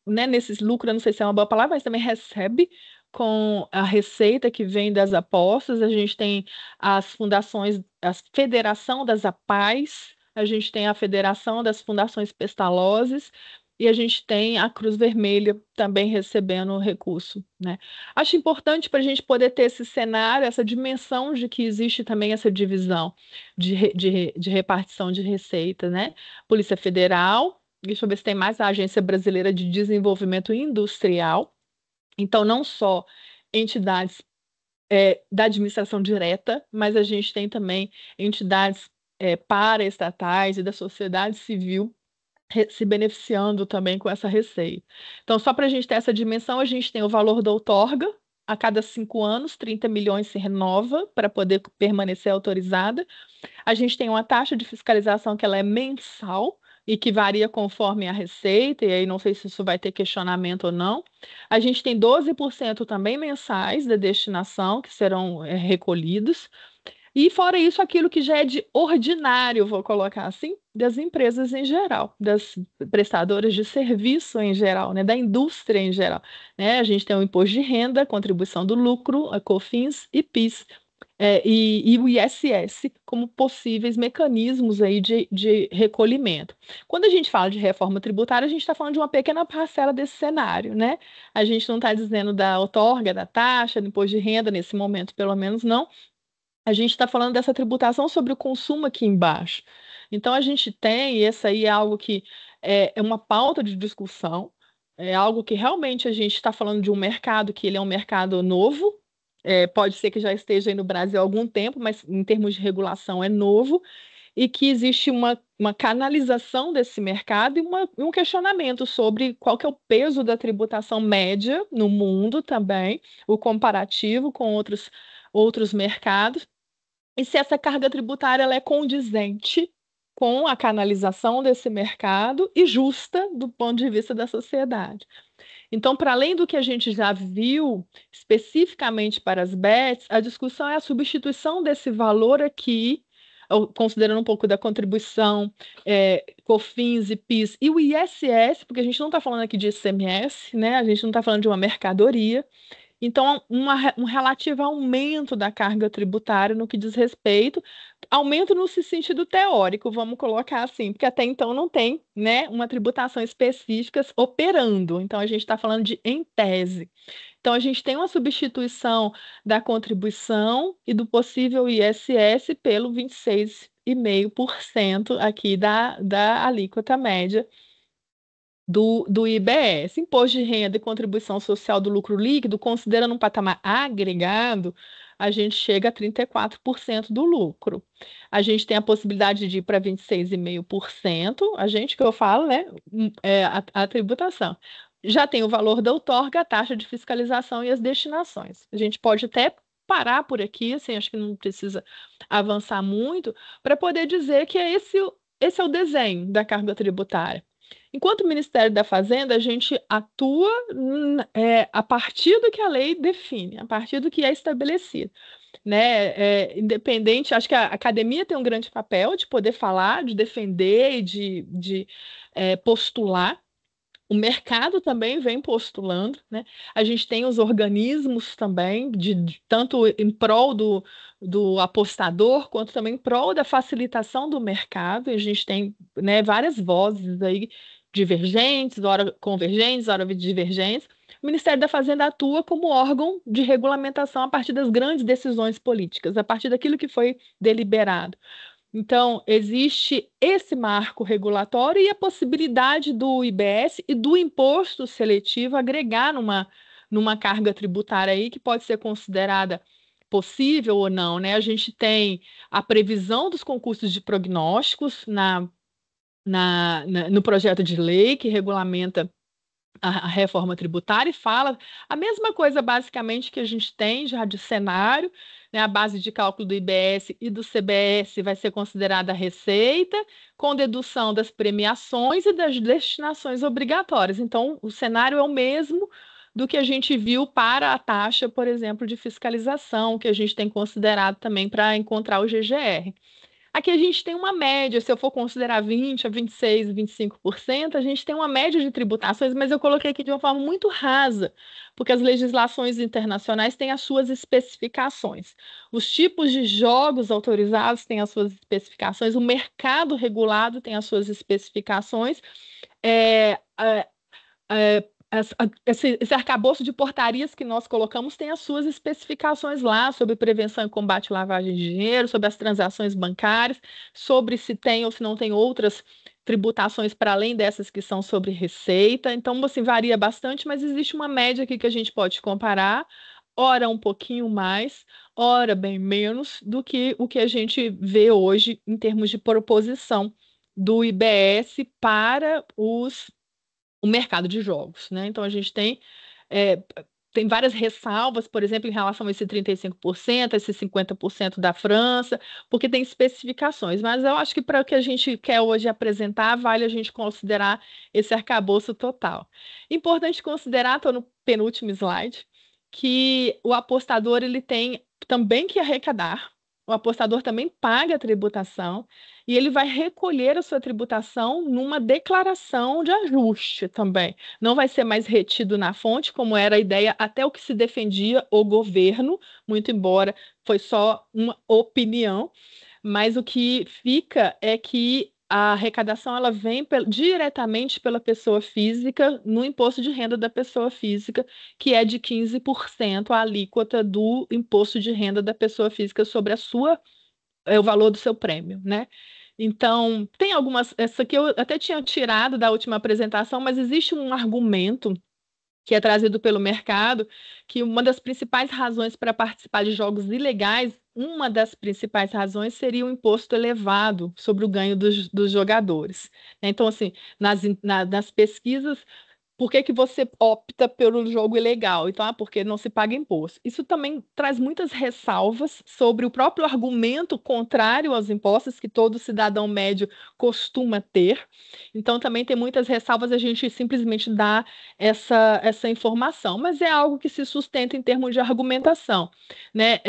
né? Nesses lucra, não sei se é uma boa palavra, mas também recebe com a receita que vem das apostas. A gente tem as fundações, a Federação das APAES, a gente tem a Federação das Fundações Pestalozes e a gente tem a Cruz Vermelha também recebendo recurso, né? Acho importante para a gente poder ter esse cenário, essa dimensão de que existe também essa divisão de repartição de receita, né? Polícia Federal, deixa eu ver se tem mais a Agência Brasileira de Desenvolvimento Industrial. Então, não só entidades da administração direta, mas a gente tem também entidades paraestatais e da sociedade civil se beneficiando também com essa receita. Então, só para a gente ter essa dimensão, a gente tem o valor da outorga, a cada 5 anos, 30 milhões se renova para poder permanecer autorizada. A gente tem uma taxa de fiscalização que ela é mensal e que varia conforme a receita, e aí não sei se isso vai ter questionamento ou não. A gente tem 12% também mensais da destinação que serão recolhidos. E fora isso, aquilo que já é de ordinário, vou colocar assim, das empresas em geral, das prestadoras de serviço em geral, né, da indústria em geral, né? A gente tem o imposto de renda, contribuição do lucro, a COFINS e PIS, e o ISS como possíveis mecanismos aí de recolhimento. Quando a gente fala de reforma tributária, a gente está falando de uma pequena parcela desse cenário, né? A gente não está dizendo da outorga, da taxa, do imposto de renda, nesse momento, pelo menos não. A gente está falando dessa tributação sobre o consumo aqui embaixo. Então, a gente tem, e essa aí é algo que é uma pauta de discussão, é algo que realmente a gente está falando de um mercado que ele é um mercado novo, pode ser que já esteja aí no Brasil há algum tempo, mas em termos de regulação é novo, e que existe uma canalização desse mercado e um questionamento sobre qual que é o peso da tributação média no mundo também, o comparativo com outros mercados, e se essa carga tributária ela é condizente com a canalização desse mercado e justa do ponto de vista da sociedade. Então, para além do que a gente já viu especificamente para as bets, a discussão é a substituição desse valor aqui, considerando um pouco da contribuição, COFINS e PIS e o ISS, porque a gente não está falando aqui de ICMS, né? A gente não está falando de uma mercadoria. Então, um relativo aumento da carga tributária no que diz respeito, aumento no sentido teórico, vamos colocar assim, porque até então não tem, né, uma tributação específica operando. Então, a gente está falando de em tese. Então, a gente tem uma substituição da contribuição e do possível ISS pelo 26,5% aqui da alíquota média do IBS, Imposto de Renda e Contribuição Social do Lucro Líquido, considerando um patamar agregado, a gente chega a 34% do lucro. A gente tem a possibilidade de ir para 26,5%, a gente que eu falo, né, a tributação. Já tem o valor da outorga, a taxa de fiscalização e as destinações. A gente pode até parar por aqui, assim, acho que não precisa avançar muito, para poder dizer que esse é o desenho da carga tributária. Enquanto o Ministério da Fazenda, a gente atua a partir do que a lei define, a partir do que é estabelecido, né? Independente, acho que a academia tem um grande papel de poder falar, de defender e de postular. O mercado também vem postulando, né? A gente tem os organismos também, tanto em prol do apostador, quanto também em prol da facilitação do mercado. E a gente tem, né, várias vozes aí divergentes, ora convergentes, ora divergentes. O Ministério da Fazenda atua como órgão de regulamentação a partir das grandes decisões políticas, a partir daquilo que foi deliberado. Então, existe esse marco regulatório e a possibilidade do IBS e do imposto seletivo agregar numa carga tributária aí que pode ser considerada possível ou não, né? A gente tem a previsão dos concursos de prognósticos no projeto de lei que regulamenta a reforma tributária e fala a mesma coisa basicamente que a gente tem já de cenário, né? A base de cálculo do IBS e do CBS vai ser considerada a receita, com dedução das premiações e das destinações obrigatórias. Então, o cenário é o mesmo do que a gente viu para a taxa, por exemplo, de fiscalização, que a gente tem considerado também para encontrar o GGR. Aqui a gente tem uma média, se eu for considerar 20 a 26, 25%, a gente tem uma média de tributações, mas eu coloquei aqui de uma forma muito rasa, porque as legislações internacionais têm as suas especificações. Os tipos de jogos autorizados têm as suas especificações, o mercado regulado tem as suas especificações. É, é, esse arcabouço de portarias que nós colocamos tem as suas especificações lá sobre prevenção e combate à lavagem de dinheiro, sobre as transações bancárias, sobre se tem ou se não tem outras tributações para além dessas que são sobre receita. Então, assim, varia bastante, mas existe uma média aqui que a gente pode comparar, ora um pouquinho mais, ora bem menos do que o que a gente vê hoje em termos de proposição do IBS para o mercado de jogos, né? Então a gente é, tem várias ressalvas, por exemplo, em relação a esse 35%, esse 50% da França, porque tem especificações, mas eu acho que para o que a gente quer hoje apresentar, vale a gente considerar esse arcabouço total. Importante considerar, estou no penúltimo slide, que o apostador ele tem também que arrecadar, o apostador também paga a tributação, e ele vai recolher a sua tributação numa declaração de ajuste também. Não vai ser mais retido na fonte, como era a ideia até o que se defendia o governo, muito embora foi só uma opinião, mas o que fica é que a arrecadação ela vem diretamente pela pessoa física no imposto de renda da pessoa física, que é de 15% a alíquota do imposto de renda da pessoa física sobre o valor do seu prêmio, né? Então, tem algumas. Essa aqui eu até tinha tirado da última apresentação, mas existe um argumento que é trazido pelo mercado, que uma das principais razões para participar de jogos ilegais, uma das principais razões seria o imposto elevado sobre o ganho dos jogadores. Então, assim, nas pesquisas por que que você opta pelo jogo ilegal? Então, porque não se paga imposto. Isso também traz muitas ressalvas sobre o próprio argumento contrário aos impostos que todo cidadão médio costuma ter. Então, também tem muitas ressalvas a gente simplesmente dar essa informação, mas é algo que se sustenta em termos de argumentação, né?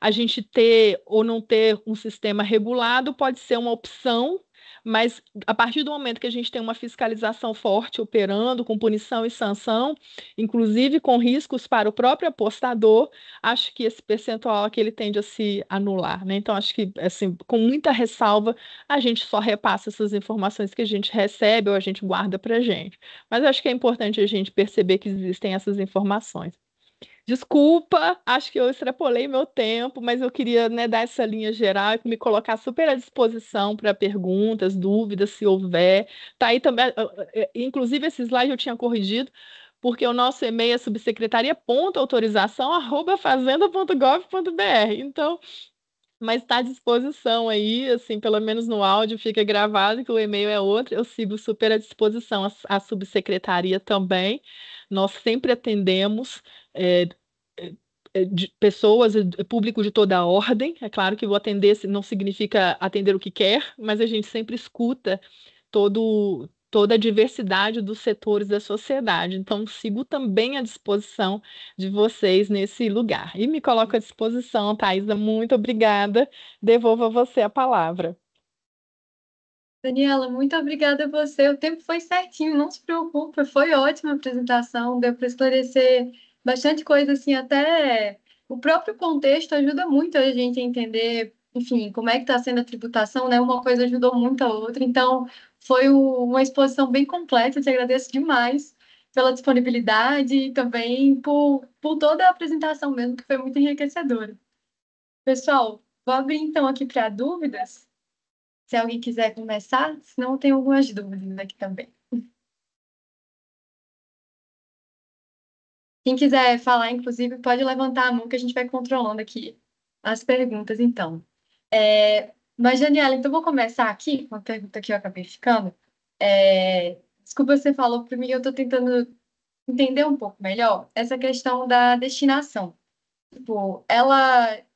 A gente ter ou não ter um sistema regulado pode ser uma opção, mas a partir do momento que a gente tem uma fiscalização forte operando, com punição e sanção, inclusive com riscos para o próprio apostador, acho que esse percentual aqui ele tende a se anular, né? Então, acho que, assim, com muita ressalva, a gente só repassa essas informações que a gente recebe ou a gente guarda para a gente. Mas acho que é importante a gente perceber que existem essas informações. Desculpa, acho que eu extrapolei meu tempo, mas eu queria, né, dar essa linha geral e me colocar super à disposição para perguntas, dúvidas, se houver. Tá aí também, inclusive esse slide eu tinha corrigido, porque o nosso e-mail é subsecretaria.autorização@fazenda.gov.br. Então, mas está à disposição aí, assim, pelo menos no áudio fica gravado que o e-mail é outro. Eu sigo super à disposição a subsecretaria também. Nós sempre atendemos é, de pessoas, público de toda a ordem. É claro que o atender não significa atender o que quer, mas a gente sempre escuta toda a diversidade dos setores da sociedade. Então, sigo também à disposição de vocês nesse lugar. E me coloco à disposição, Thaisa, muito obrigada. Devolvo a você a palavra. Daniela, muito obrigada a você. O tempo foi certinho, não se preocupe, foi ótima a apresentação, deu para esclarecer bastante coisa, assim, até o próprio contexto ajuda muito a gente a entender, enfim, como é que está sendo a tributação, né? Uma coisa ajudou muito a outra, então foi uma exposição bem completa, eu te agradeço demais pela disponibilidade e também por toda a apresentação mesmo, que foi muito enriquecedora. Pessoal, vou abrir então aqui para dúvidas. Se alguém quiser começar, senão eu tenho algumas dúvidas aqui também. Quem quiser falar, inclusive, pode levantar a mão que a gente vai controlando aqui as perguntas, então. Mas, Daniela, então vou começar aqui com a pergunta que eu acabei ficando. Desculpa, você falou para mim, eu estou tentando entender um pouco melhor essa questão da destinação. Tipo,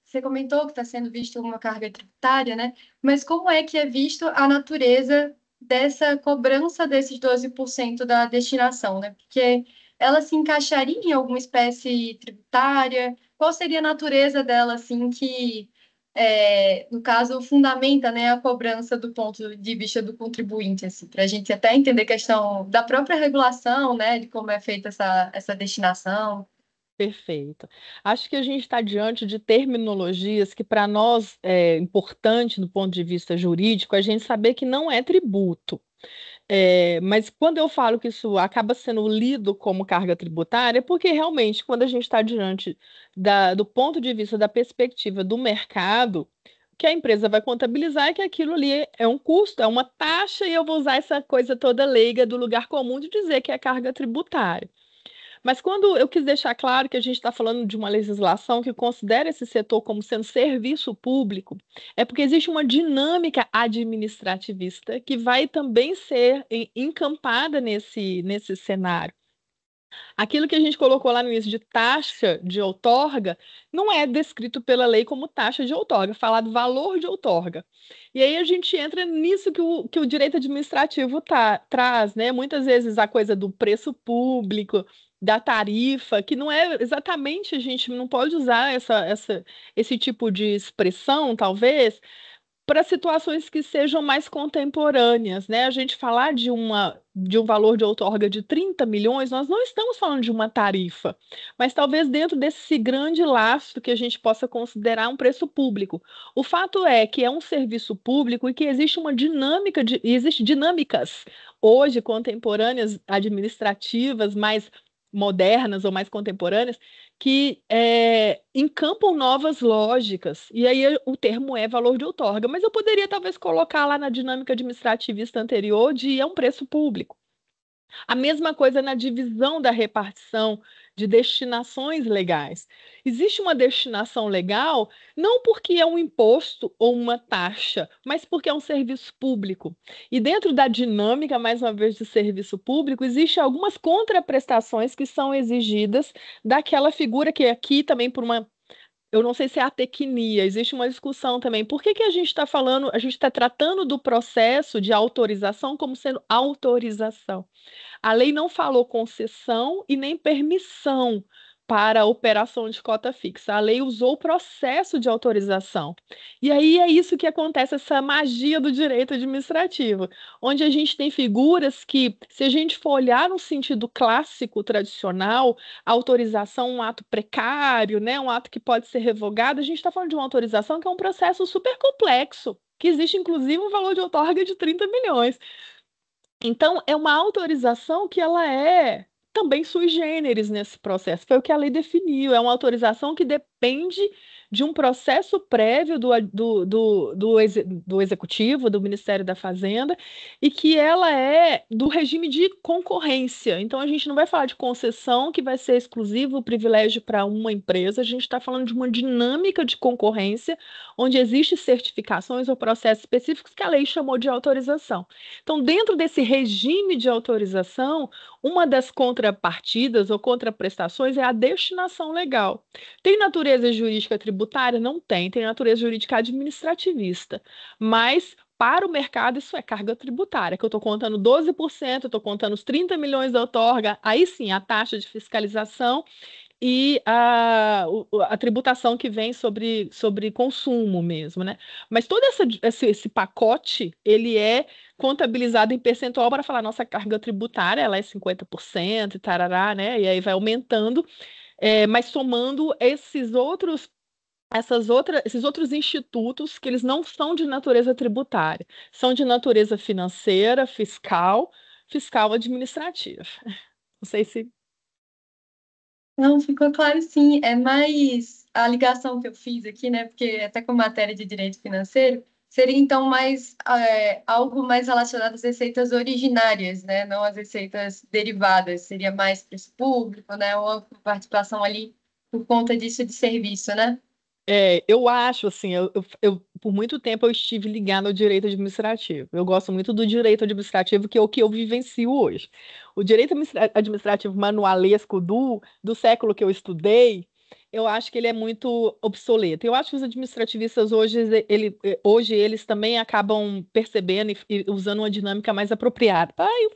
você comentou que está sendo visto uma carga tributária, né? Mas como é que é visto a natureza dessa cobrança desses 12% da destinação, né? Porque ela se encaixaria em alguma espécie tributária? Qual seria a natureza dela, assim, que, no caso, fundamenta, né, a cobrança do ponto de vista do contribuinte, assim, para a gente até entender a questão da própria regulação, né, de como é feita essa destinação? Perfeito. Acho que a gente está diante de terminologias que, para nós, é importante do ponto de vista jurídico, a gente saber que não é tributo. Mas quando eu falo que isso acaba sendo lido como carga tributária, é porque realmente, quando a gente está diante do ponto de vista da perspectiva do mercado, o que a empresa vai contabilizar é que aquilo ali é um custo, é uma taxa, e eu vou usar essa coisa toda leiga do lugar comum de dizer que é carga tributária. Mas quando eu quis deixar claro que a gente está falando de uma legislação que considera esse setor como sendo serviço público, é porque existe uma dinâmica administrativista que vai também ser encampada nesse cenário. Aquilo que a gente colocou lá no início de taxa de outorga não é descrito pela lei como taxa de outorga, falar do valor de outorga. E aí a gente entra nisso que o direito administrativo traz, né? Muitas vezes a coisa do preço público, da tarifa, que não é exatamente, a gente não pode usar esse tipo de expressão, talvez, para situações que sejam mais contemporâneas, né? A gente falar de um valor de outorga de 30 milhões, nós não estamos falando de uma tarifa, mas talvez dentro desse grande lastro que a gente possa considerar um preço público. O fato é que é um serviço público e que existe uma dinâmica, existe dinâmicas hoje contemporâneas, administrativas, mais modernas ou mais contemporâneas, que encampam novas lógicas, e aí o termo é valor de outorga, mas eu poderia talvez colocar lá na dinâmica administrativista anterior de é um preço público. A mesma coisa na divisão da repartição de destinações legais. Existe uma destinação legal não porque é um imposto ou uma taxa, mas porque é um serviço público. E dentro da dinâmica, mais uma vez, de serviço público, existem algumas contraprestações que são exigidas daquela figura que aqui também por uma. Eu não sei se é a tecnia, existe uma discussão também. Por que a gente está falando, a gente está tratando do processo de autorização como sendo autorização? A lei não falou concessão e nem permissão para a operação de cota fixa. A lei usou o processo de autorização. E aí é isso que acontece, essa magia do direito administrativo, onde a gente tem figuras que, se a gente for olhar no sentido clássico, tradicional, a autorização é um ato precário, né, um ato que pode ser revogado, a gente está falando de uma autorização que é um processo super complexo, que existe inclusive um valor de outorga de 30 milhões. Então, é uma autorização que ela é também sui generis nesse processo. Foi o que a lei definiu. É uma autorização que depende de um processo prévio do Executivo, do Ministério da Fazenda, e que ela é do regime de concorrência. Então, a gente não vai falar de concessão, que vai ser exclusivo, privilégio para uma empresa. A gente está falando de uma dinâmica de concorrência, onde existem certificações ou processos específicos que a lei chamou de autorização. Então, dentro desse regime de autorização, uma das contrapartidas ou contraprestações é a destinação legal. Tem natureza jurídica tributária? Não tem, tem natureza jurídica administrativista. Mas para o mercado isso é carga tributária, que eu estou contando 12%, eu estou contando os 30 milhões da outorga, aí sim, a taxa de fiscalização e a tributação que vem sobre consumo mesmo, né? Mas todo esse pacote, ele é contabilizado em percentual para falar, nossa carga tributária, ela é 50% e tarará, né? E aí vai aumentando, mas somando esses outros institutos que eles não são de natureza tributária, são de natureza financeira, fiscal administrativa. Não sei se... Não, ficou claro sim. É mais a ligação que eu fiz aqui, né? Porque até com matéria de direito financeiro, seria então mais algo mais relacionado às receitas originárias, né? Não às receitas derivadas. Seria mais preço público, né? Ou a participação ali por conta disso de serviço, né? Eu acho assim, por muito tempo eu estive ligada ao direito administrativo. Eu gosto muito do direito administrativo, que é o que eu vivencio hoje. O direito administrativo manualesco do século que eu estudei, eu acho que ele é muito obsoleto. Eu acho que os administrativistas hoje eles também acabam percebendo e usando uma dinâmica mais apropriada. Ai,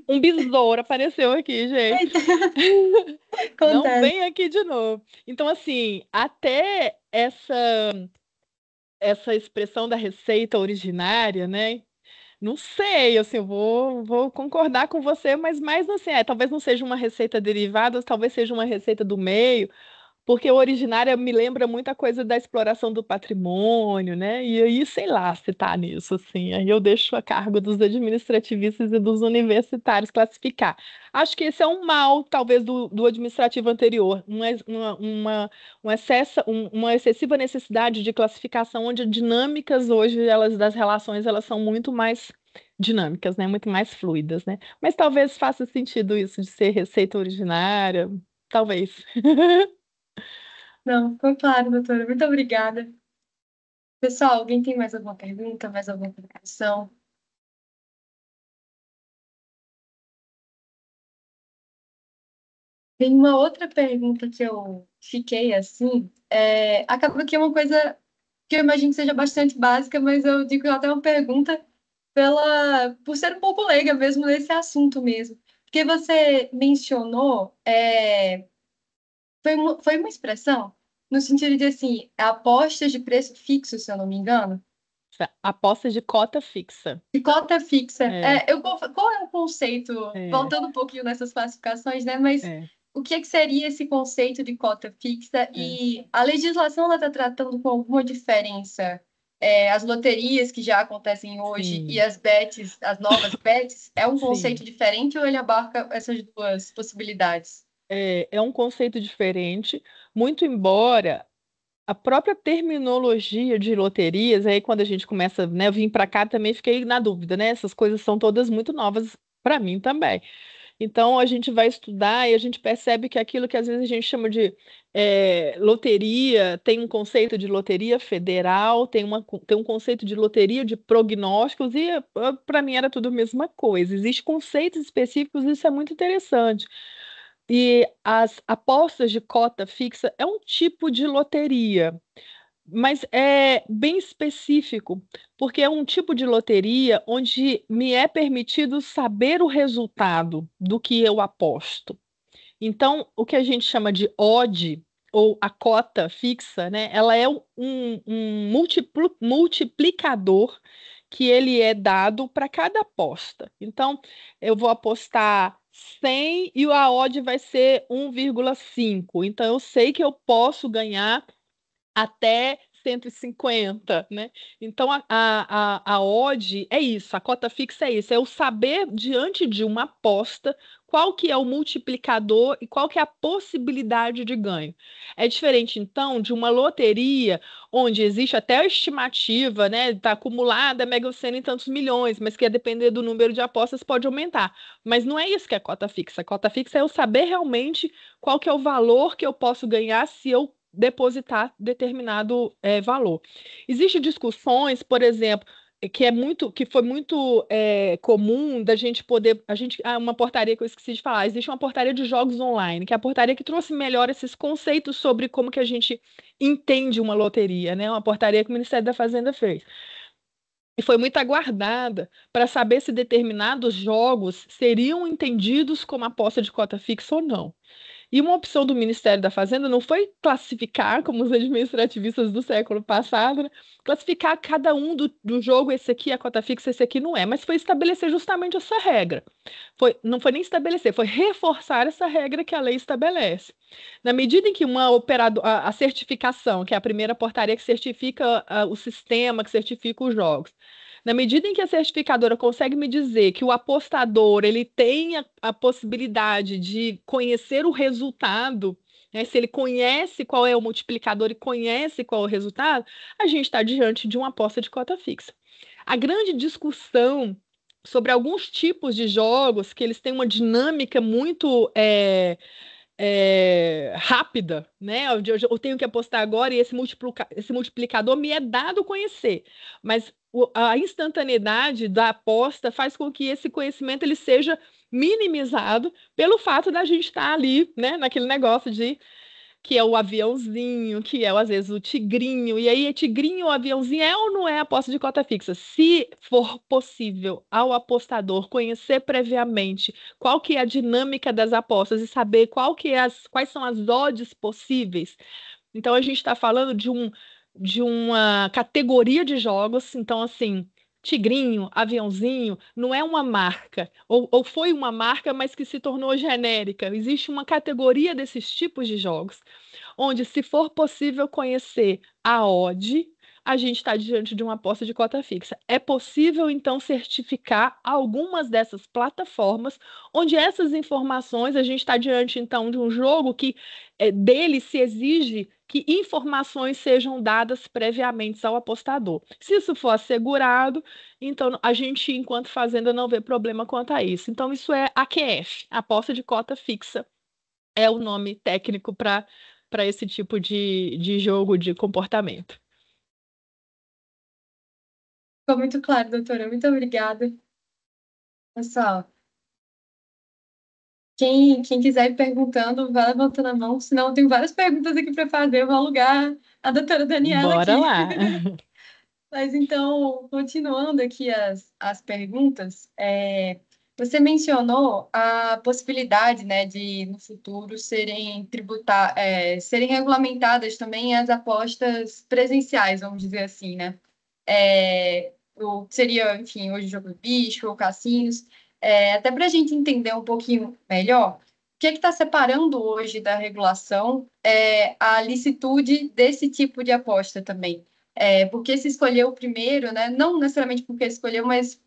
um besouro apareceu aqui, gente. Eita, Não acontece. vem aqui de novo. Então, assim, até essa expressão da receita originária, né? Não sei, assim, eu vou concordar com você, mas mais assim, talvez não seja uma receita derivada, talvez seja uma receita do meio, porque o originário me lembra muita coisa da exploração do patrimônio, né? E aí, sei lá, se tá nisso, assim. Aí eu deixo a cargo dos administrativistas e dos universitários classificar. Acho que esse é um mal, talvez, do administrativo anterior, uma excessiva necessidade de classificação, onde dinâmicas hoje, das relações, elas são muito mais dinâmicas, né? Muito mais fluidas, né? Mas talvez faça sentido isso de ser receita originária, talvez. Não, ficou claro, doutora. Muito obrigada. Pessoal, alguém tem mais alguma pergunta, mais alguma contribuição? Tem uma outra pergunta que eu fiquei assim. Acaba que é uma coisa que eu imagino que seja bastante básica, mas eu digo até uma pergunta por ser um pouco leiga mesmo nesse assunto mesmo. Porque você mencionou, foi uma expressão no sentido de assim, apostas de preço fixo, se eu não me engano. Aposta de cota fixa. De cota fixa. É, Qual é o conceito, é, voltando um pouquinho nessas classificações, né? Mas é, o que que seria esse conceito de cota fixa? é. E a legislação está tratando com alguma diferença? As loterias que já acontecem hoje e Sim, as bets, as novas bets, é um sim. conceito diferente ou ele abarca essas duas possibilidades? É um conceito diferente, muito embora a própria terminologia de loterias, aí quando a gente começa, né, eu vim para cá também fiquei na dúvida, né? Essas coisas são todas muito novas para mim também. Então a gente vai estudar e a gente percebe que aquilo que às vezes a gente chama de loteria, tem um conceito de loteria federal, tem um conceito de loteria de prognósticos, e para mim era tudo a mesma coisa. Existem conceitos específicos, isso é muito interessante. E as apostas de cota fixa é um tipo de loteria, mas é bem específico, porque é um tipo de loteria onde me é permitido saber o resultado do que eu aposto. Então, o que a gente chama de odd, ou a cota fixa, né, ela é um multiplicador que ele é dado para cada aposta. Então, eu vou apostar 100 e a odd vai ser 1,5. Então, eu sei que eu posso ganhar até 150, né? Então, a odd é isso, a cota fixa é isso, é o saber diante de uma aposta qual que é o multiplicador e qual que é a possibilidade de ganho. É diferente, então, de uma loteria onde existe até a estimativa, né? Está acumulada a Mega Sena em tantos milhões, mas que a depender do número de apostas pode aumentar. Mas não é isso que é cota fixa. A cota fixa é eu saber realmente qual que é o valor que eu posso ganhar se eu depositar determinado valor. Existem discussões, por exemplo, que foi muito comum da gente poder, uma portaria que eu esqueci de falar, existe uma portaria de jogos online, que é a portaria que trouxe melhor esses conceitos sobre como que a gente entende uma loteria, né? Uma portaria que o Ministério da Fazenda fez. e foi muito aguardada para saber se determinados jogos seriam entendidos como aposta de cota fixa ou não. E uma opção do Ministério da Fazenda não foi classificar, como os administrativistas do século passado, né? Classificar cada um do jogo, esse aqui é a cota fixa, esse aqui não é, mas foi estabelecer justamente essa regra. Não foi nem estabelecer, foi reforçar essa regra que a lei estabelece. Na medida em que uma operadora, a certificação, que é a primeira portaria que certifica o sistema, que certifica os jogos, na medida em que a certificadora consegue me dizer que o apostador ele tem a possibilidade de conhecer o resultado, né, se ele conhece qual é o multiplicador e conhece qual é o resultado, a gente está diante de uma aposta de cota fixa. A grande discussão sobre alguns tipos de jogos que eles têm uma dinâmica muito rápida, né? Eu tenho que apostar agora e esse multiplicador me é dado conhecer, mas a instantaneidade da aposta faz com que esse conhecimento ele seja minimizado pelo fato da gente estar ali, né, naquele negócio de que é o aviãozinho, que é às vezes o tigrinho, e aí tigrinho ou aviãozinho é ou não é aposta de cota fixa? Se for possível ao apostador conhecer previamente qual que é a dinâmica das apostas e saber quais são as odds possíveis, então a gente está falando de uma categoria de jogos, então assim, tigrinho, aviãozinho, não é uma marca, ou foi uma marca, mas que se tornou genérica. Existe uma categoria desses tipos de jogos, onde, se for possível conhecer a odd, a gente está diante de uma aposta de cota fixa. É possível, então, certificar algumas dessas plataformas, onde essas informações, a gente está diante, então, de um jogo que dele se exige que informações sejam dadas previamente ao apostador. Se isso for assegurado, então a gente, enquanto fazenda, não vê problema quanto a isso. Então, isso é AQF, aposta de cota fixa, é o nome técnico para esse tipo de jogo de comportamento. Ficou muito claro, doutora. Muito obrigada. Pessoal, quem quiser ir perguntando, vai levantando a mão, senão eu tenho várias perguntas aqui para fazer. Eu vou alugar a doutora Daniela Bora aqui. lá. Mas então, continuando aqui as perguntas, você mencionou a possibilidade, né, de no futuro serem regulamentadas também as apostas presenciais, vamos dizer assim, né? O que seria, enfim, hoje jogo do bicho ou cassinos. Até para a gente entender um pouquinho melhor, o que está separando hoje da regulação a licitude desse tipo de aposta também? Porque se escolheu o primeiro, né? Não necessariamente porque escolheu, mas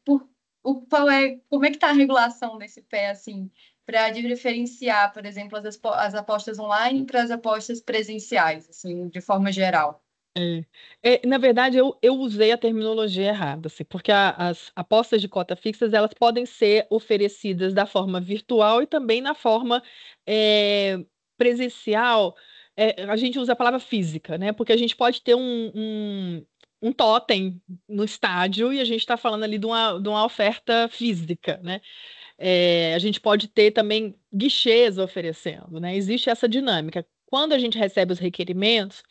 como é que está a regulação desse pé, assim, para diferenciar, por exemplo, as apostas online para as apostas presenciais, assim, de forma geral. Na verdade, eu usei a terminologia errada, assim, porque as apostas de cota fixas elas podem ser oferecidas da forma virtual e também na forma presencial. A gente usa a palavra física, né? Porque a gente pode ter um totem no estádio e a gente está falando ali de uma oferta física, né? A gente pode ter também guichês oferecendo, né? Existe essa dinâmica. Quando a gente recebe os requerimentos,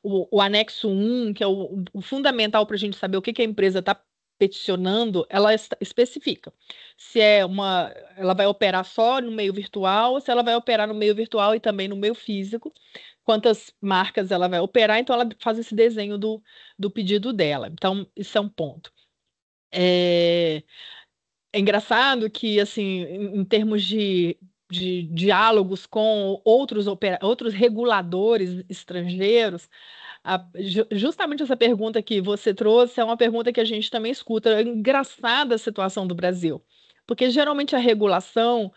o anexo 1, que é o fundamental para a gente saber o que a empresa está peticionando, ela especifica se ela vai operar só no meio virtual, ou se ela vai operar no meio virtual e também no meio físico, quantas marcas ela vai operar, então ela faz esse desenho do pedido dela. Então, isso é um ponto. É engraçado que, assim, em termos de diálogos com outros reguladores estrangeiros, justamente essa pergunta que você trouxe é uma pergunta que a gente também escuta. É engraçada a situação do Brasil, porque geralmente a regulação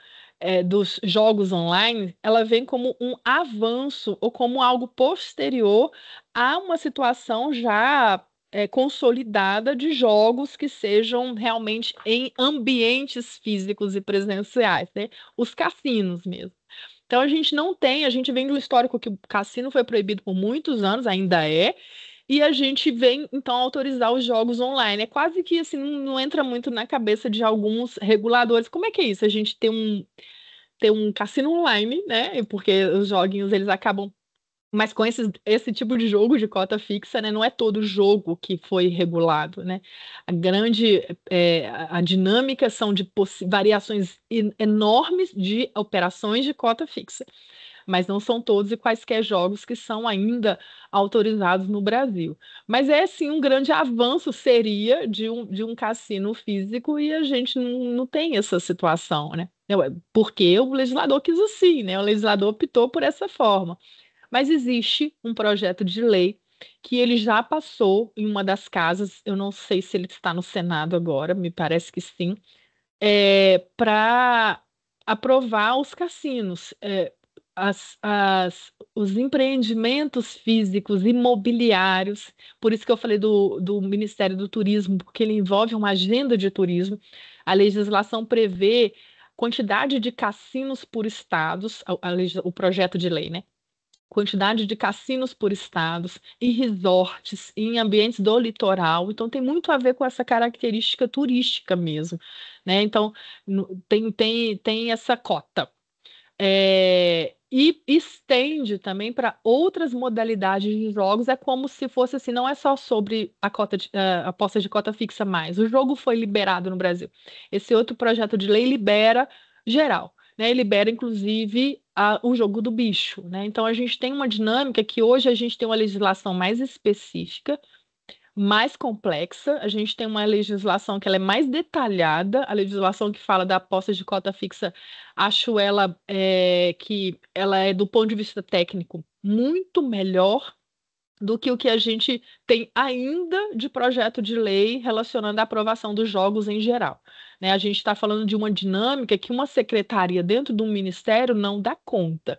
dos jogos online, ela vem como um avanço ou como algo posterior a uma situação já consolidada de jogos que sejam realmente em ambientes físicos e presenciais, né? Os cassinos mesmo. Então a gente não tem, a gente vem do histórico que o cassino foi proibido por muitos anos, ainda é, e a gente vem então autorizar os jogos online. É quase que assim, não entra muito na cabeça de alguns reguladores. Como é que é isso? A gente tem um cassino online, né? Porque os joguinhos eles acabam Mas com esse tipo de jogo de cota fixa, né, não é todo jogo que foi regulado, né? A dinâmica são de variações enormes de operações de cota fixa, mas não são todos e quaisquer jogos que são ainda autorizados no Brasil. Mas é sim um grande avanço seria de um cassino físico e a gente não tem essa situação, né? Porque o legislador quis assim, né? O legislador optou por essa forma. Mas existe um projeto de lei que ele já passou em uma das casas, eu não sei se ele está no Senado agora, me parece que sim, para aprovar os cassinos. Os empreendimentos físicos, imobiliários, por isso que eu falei do Ministério do Turismo, porque ele envolve uma agenda de turismo. A legislação prevê quantidade de cassinos por estados, o projeto de lei, né? Quantidade de cassinos por estados, em resorts, em ambientes do litoral. Então, tem muito a ver com essa característica turística mesmo, né? Então, tem essa cota. E estende também para outras modalidades de jogos. É como se fosse assim, não é só sobre a aposta de cota fixa mais. O jogo foi liberado no Brasil. Esse outro projeto de lei libera geral, né? E libera, inclusive, o jogo do bicho, né? Então a gente tem uma dinâmica que hoje a gente tem uma legislação mais específica, mais complexa, a gente tem uma legislação que ela é mais detalhada, a legislação que fala da aposta de cota fixa, acho ela que ela é, do ponto de vista técnico, muito melhor do que o que a gente tem ainda de projeto de lei relacionando à aprovação dos jogos em geral, né? A gente está falando de uma dinâmica que uma secretaria dentro de um ministério não dá conta.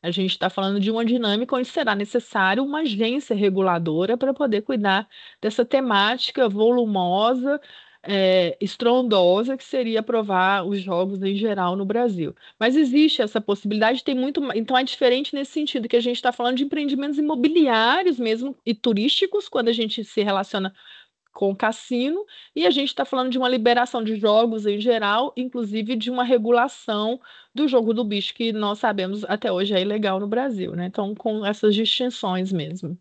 A gente está falando de uma dinâmica onde será necessário uma agência reguladora para poder cuidar dessa temática volumosa, estrondosa, que seria aprovar os jogos em geral no Brasil. Mas existe essa possibilidade, tem muito. Então é diferente nesse sentido, que a gente está falando de empreendimentos imobiliários mesmo e turísticos, quando a gente se relaciona com o cassino, e a gente está falando de uma liberação de jogos em geral, inclusive de uma regulação do jogo do bicho, que nós sabemos até hoje é ilegal no Brasil, né? Então, com essas distinções mesmo.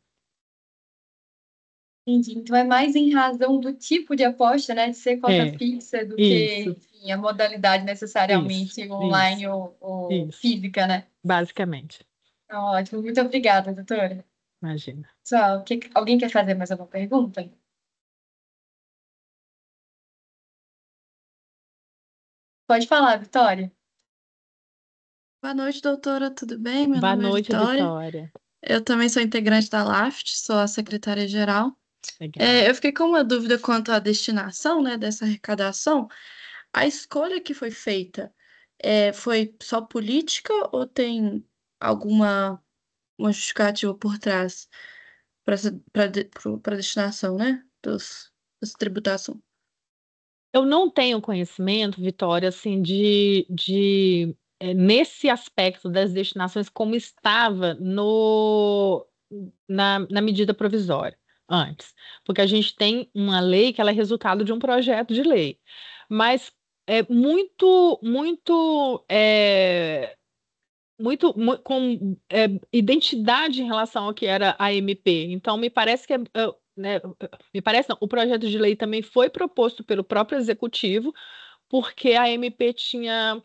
Entendi. Então é mais em razão do tipo de aposta, né, de ser cota É, fixa, do que, isso, enfim, a modalidade isso, necessariamente isso, online ou isso, física, né? basicamente. Ótimo, muito obrigada, doutora. Imagina. Pessoal, alguém quer fazer mais alguma pergunta? Pode falar, Vitória. Boa noite, doutora. Tudo bem? Meu Boa nome é noite, Vitória. Vitória. Eu também sou integrante da LAFT, sou a secretária-geral. Legal. Eu fiquei com uma dúvida quanto à destinação, né, dessa arrecadação. A escolha que foi feita foi só política ou tem alguma uma justificativa por trás para a destinação, né, dessa tributação? Eu não tenho conhecimento, Vitória, assim, nesse aspecto das destinações como estava na medida provisória antes, porque a gente tem uma lei que ela é resultado de um projeto de lei, mas é com identidade em relação ao que era a MP. Então, me parece que né, me parece não, o projeto de lei também foi proposto pelo próprio executivo, porque a MP tinha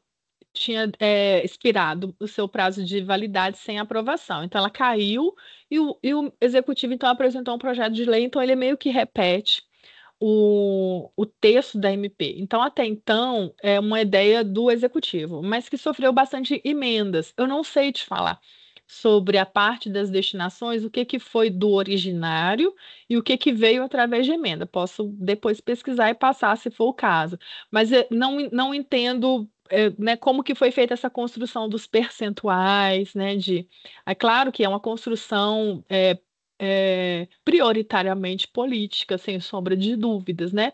expirado o seu prazo de validade sem aprovação. Então, ela caiu e o executivo então apresentou um projeto de lei, então ele meio que repete o texto da MP. Então, até então, é uma ideia do executivo, mas que sofreu bastante emendas. Eu não sei te falar sobre a parte das destinações, o que que foi do originário e o que que veio através de emenda. Posso depois pesquisar e passar, se for o caso. Mas não entendo, né, como que foi feita essa construção dos percentuais, né, é claro que é uma construção prioritariamente política, sem sombra de dúvidas, né?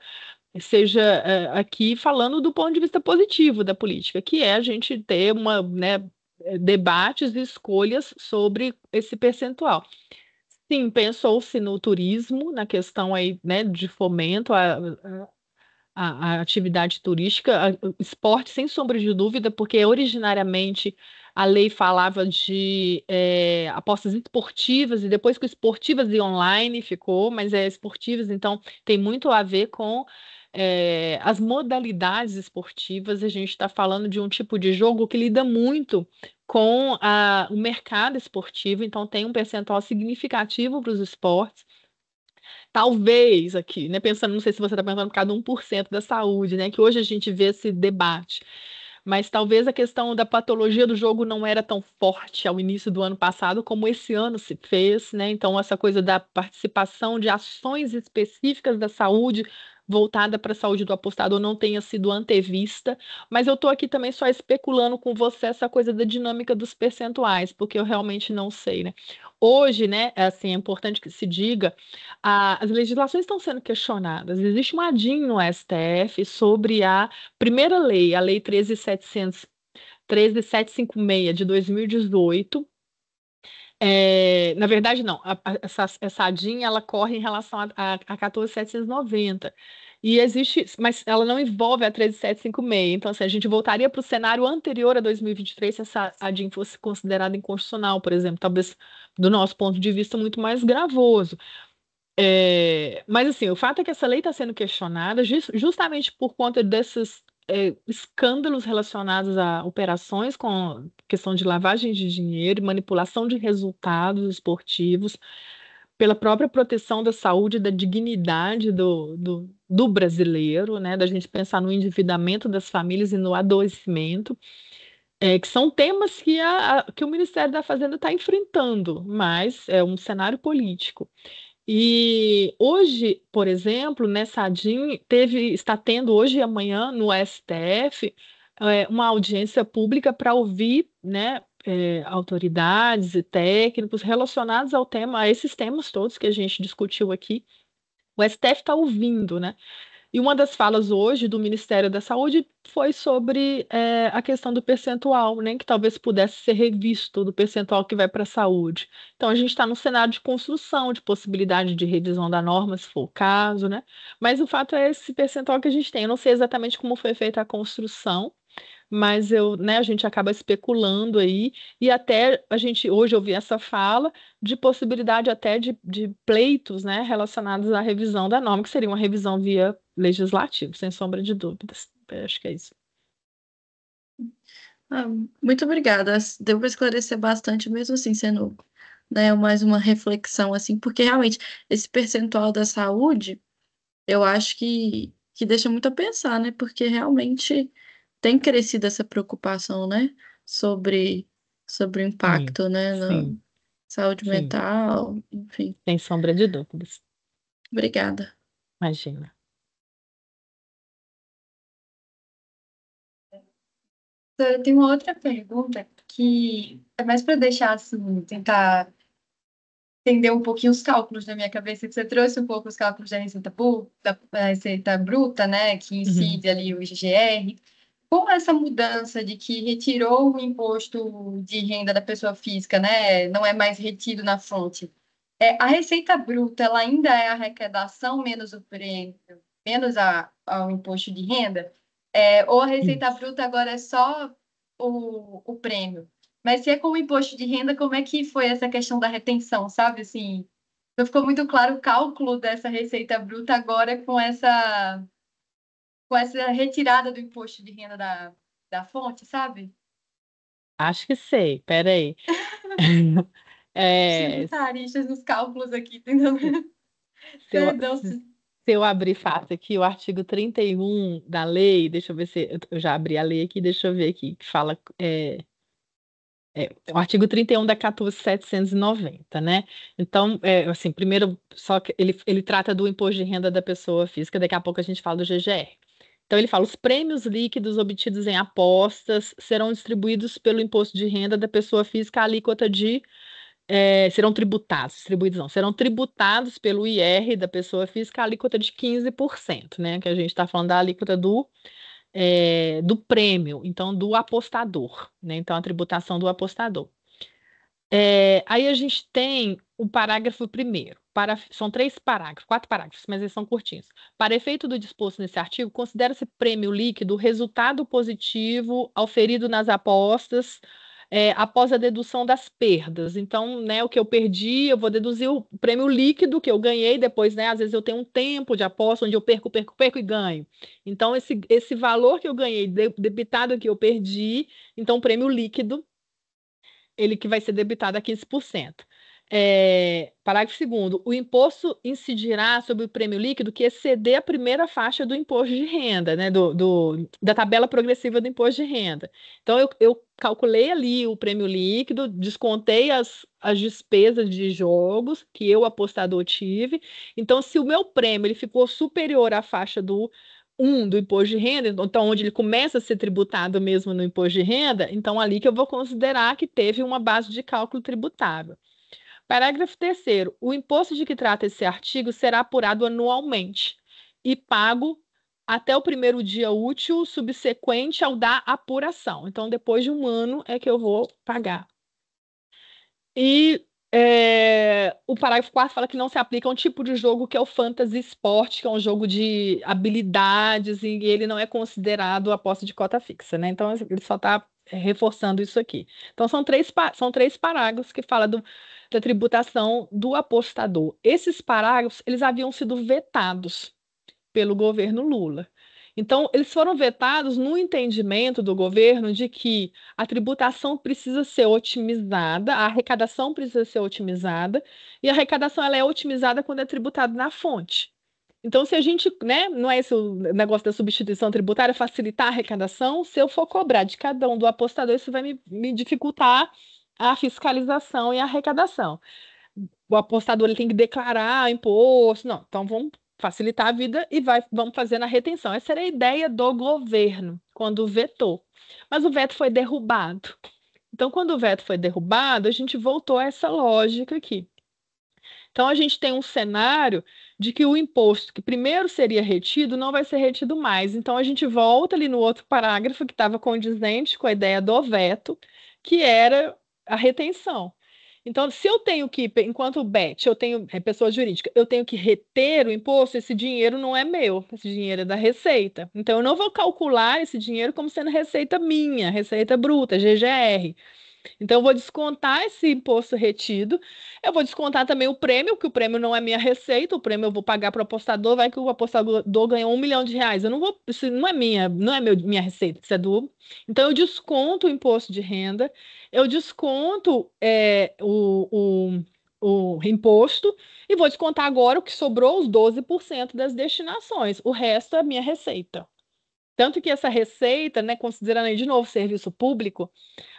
Seja aqui falando do ponto de vista positivo da política, que é a gente ter né, debates e escolhas sobre esse percentual. Sim, pensou-se no turismo, na questão aí, né, de fomento a atividade turística, o esporte, sem sombra de dúvida, porque originariamente a lei falava de apostas esportivas, e depois que esportivas e online ficou, mas é esportivas, então tem muito a ver com as modalidades esportivas. A gente está falando de um tipo de jogo que lida muito com o mercado esportivo, então tem um percentual significativo para os esportes. Talvez aqui, né, pensando, não sei se você está pensando por causa do 1% da saúde, né, que hoje a gente vê esse debate, mas talvez a questão da patologia do jogo não era tão forte ao início do ano passado como esse ano se fez, né? Então, essa coisa da participação de ações específicas da saúde voltada para a saúde do apostador não tenha sido antevista, mas eu estou aqui também só especulando com você essa coisa da dinâmica dos percentuais, porque eu realmente não sei, né? Hoje, né, assim, é importante que se diga, as legislações estão sendo questionadas. Existe um adinho no STF sobre a primeira lei, a Lei 13.756 de 2018. Na verdade, não, essa ADIM, ela corre em relação a 14.790. E existe, mas ela não envolve a 13.756. Então, assim, a gente voltaria para o cenário anterior a 2023 se essa ADIM fosse considerada inconstitucional, por exemplo, talvez do nosso ponto de vista muito mais gravoso. Mas assim, o fato é que essa lei está sendo questionada justamente por conta desses escândalos relacionados a operações com questão de lavagem de dinheiro e manipulação de resultados esportivos, pela própria proteção da saúde e da dignidade do brasileiro, né? Da gente pensar no endividamento das famílias e no adoecimento, que são temas que o Ministério da Fazenda está enfrentando, mas é um cenário político. E hoje, por exemplo, nessa ADIM, está tendo hoje e amanhã no STF uma audiência pública para ouvir, né, autoridades e técnicos relacionados a esses temas todos que a gente discutiu aqui. O STF está ouvindo, né? E uma das falas hoje do Ministério da Saúde foi sobre a questão do percentual, né, que talvez pudesse ser revisto do percentual que vai para a saúde. Então, a gente está num cenário de construção, de possibilidade de revisão da norma, se for o caso, né? Mas o fato é esse percentual que a gente tem. Eu não sei exatamente como foi feita a construção, mas né, a gente acaba especulando aí, e até a gente hoje ouvi essa fala de possibilidade até de pleitos, né, relacionados à revisão da norma, que seria uma revisão via legislativo, sem sombra de dúvidas. Eu acho que é isso. Ah, muito obrigada. Deu para esclarecer bastante, mesmo assim, sendo, né, mais uma reflexão, assim, porque realmente esse percentual da saúde, eu acho que deixa muito a pensar, né? Porque realmente tem crescido essa preocupação, né? Sobre o Sim, impacto, né? Na sim, saúde sim, mental, enfim. sem sombra de dúvidas. Obrigada. Imagina. Eu tenho uma outra pergunta que é mais para deixar assim, tentar entender um pouquinho os cálculos na minha cabeça, que você trouxe um pouco os cálculos da receita bruta, né, que Uhum. incide ali o IGR. Com essa mudança de que retirou o imposto de renda da pessoa física, né, não é mais retido na fonte, a receita bruta, ela ainda é a arrecadação menos o prêmio, menos ao imposto de renda? Ou a receita Isso. bruta agora é só o prêmio? Mas se é com o imposto de renda, como é que foi essa questão da retenção, sabe? Assim, não ficou muito claro o cálculo dessa receita bruta agora com essa retirada do imposto de renda da fonte, sabe? Acho que sei, peraí. Os É, tributaristas nos cálculos aqui, tentando. se eu, Se eu abrir fácil aqui, o artigo 31 da lei, deixa eu ver se eu já abri a lei aqui, deixa eu ver aqui, que fala, o artigo 31 da 14.790, né? Então, assim, primeiro, só que ele trata do imposto de renda da pessoa física, daqui a pouco a gente fala do GGR. Então, ele fala: os prêmios líquidos obtidos em apostas serão distribuídos pelo imposto de renda da pessoa física, a alíquota serão tributados, distribuídos não, serão tributados pelo IR da pessoa física a alíquota de 15%, né? Que a gente está falando da alíquota do prêmio, então do apostador, né? Então a tributação do apostador. Aí a gente tem o parágrafo primeiro. são 3 parágrafos, 4 parágrafos, mas eles são curtinhos. Para efeito do disposto nesse artigo, considera-se prêmio líquido o resultado positivo auferido nas apostas após a dedução das perdas. Então, né, o que eu perdi, eu vou deduzir o prêmio líquido que eu ganhei depois, né? Às vezes eu tenho um tempo de aposta onde eu perco e ganho. Então, esse valor que eu ganhei, debitado que eu perdi, então o prêmio líquido, ele que vai ser debitado a 15%. Parágrafo 2º, o imposto incidirá sobre o prêmio líquido que exceder a primeira faixa do imposto de renda, né, da tabela progressiva do imposto de renda. Então, eu calculei ali o prêmio líquido, descontei as despesas de jogos que eu, apostador, tive. Então, se o meu prêmio ele ficou superior à faixa do imposto de renda, então onde ele começa a ser tributado mesmo no imposto de renda, então ali que eu vou considerar que teve uma base de cálculo tributável. Parágrafo 3º. O imposto de que trata esse artigo será apurado anualmente e pago até o primeiro dia útil subsequente ao da apuração. Então, depois de 1 ano é que eu vou pagar. E o parágrafo 4º fala que não se aplica a um tipo de jogo que é o Fantasy Sport, que é um jogo de habilidades, e ele não é considerado aposta de cota fixa, né? Então, ele só está reforçando isso aqui. Então, são 3 parágrafos que falam da tributação do apostador. Esses parágrafos, eles haviam sido vetados pelo governo Lula. Então, eles foram vetados no entendimento do governo de que a tributação precisa ser otimizada, a arrecadação precisa ser otimizada, e a arrecadação ela é otimizada quando é tributada na fonte. Então, se a gente, né, não é esse o negócio da substituição tributária, facilitar a arrecadação, se eu for cobrar de cada um do apostador, isso vai me dificultar a fiscalização e a arrecadação. O apostador ele tem que declarar imposto. Não, então vamos facilitar a vida e vamos fazer na retenção. Essa era a ideia do governo quando vetou. Mas o veto foi derrubado. Então, quando o veto foi derrubado, a gente voltou a essa lógica aqui. Então, a gente tem um cenário de que o imposto que primeiro seria retido não vai ser retido mais. Então, a gente volta ali no outro parágrafo que estava condizente com a ideia do veto, que era a retenção. Então, se eu tenho que, enquanto BET, eu tenho pessoa jurídica, eu tenho que reter o imposto, esse dinheiro não é meu, esse dinheiro é da Receita. Então, eu não vou calcular esse dinheiro como sendo receita minha, receita bruta, GGR. Então, eu vou descontar esse imposto retido, eu vou descontar também o prêmio, que o prêmio não é minha receita, o prêmio eu vou pagar para o apostador, vai que o apostador ganhou R$ 1 milhão. Eu não vou, isso não é minha receita, isso é do. Então, eu desconto o imposto de renda, eu desconto o imposto e vou descontar agora o que sobrou, os 12% das destinações. O resto é minha receita. Tanto que essa receita, né, considerando aí de novo serviço público,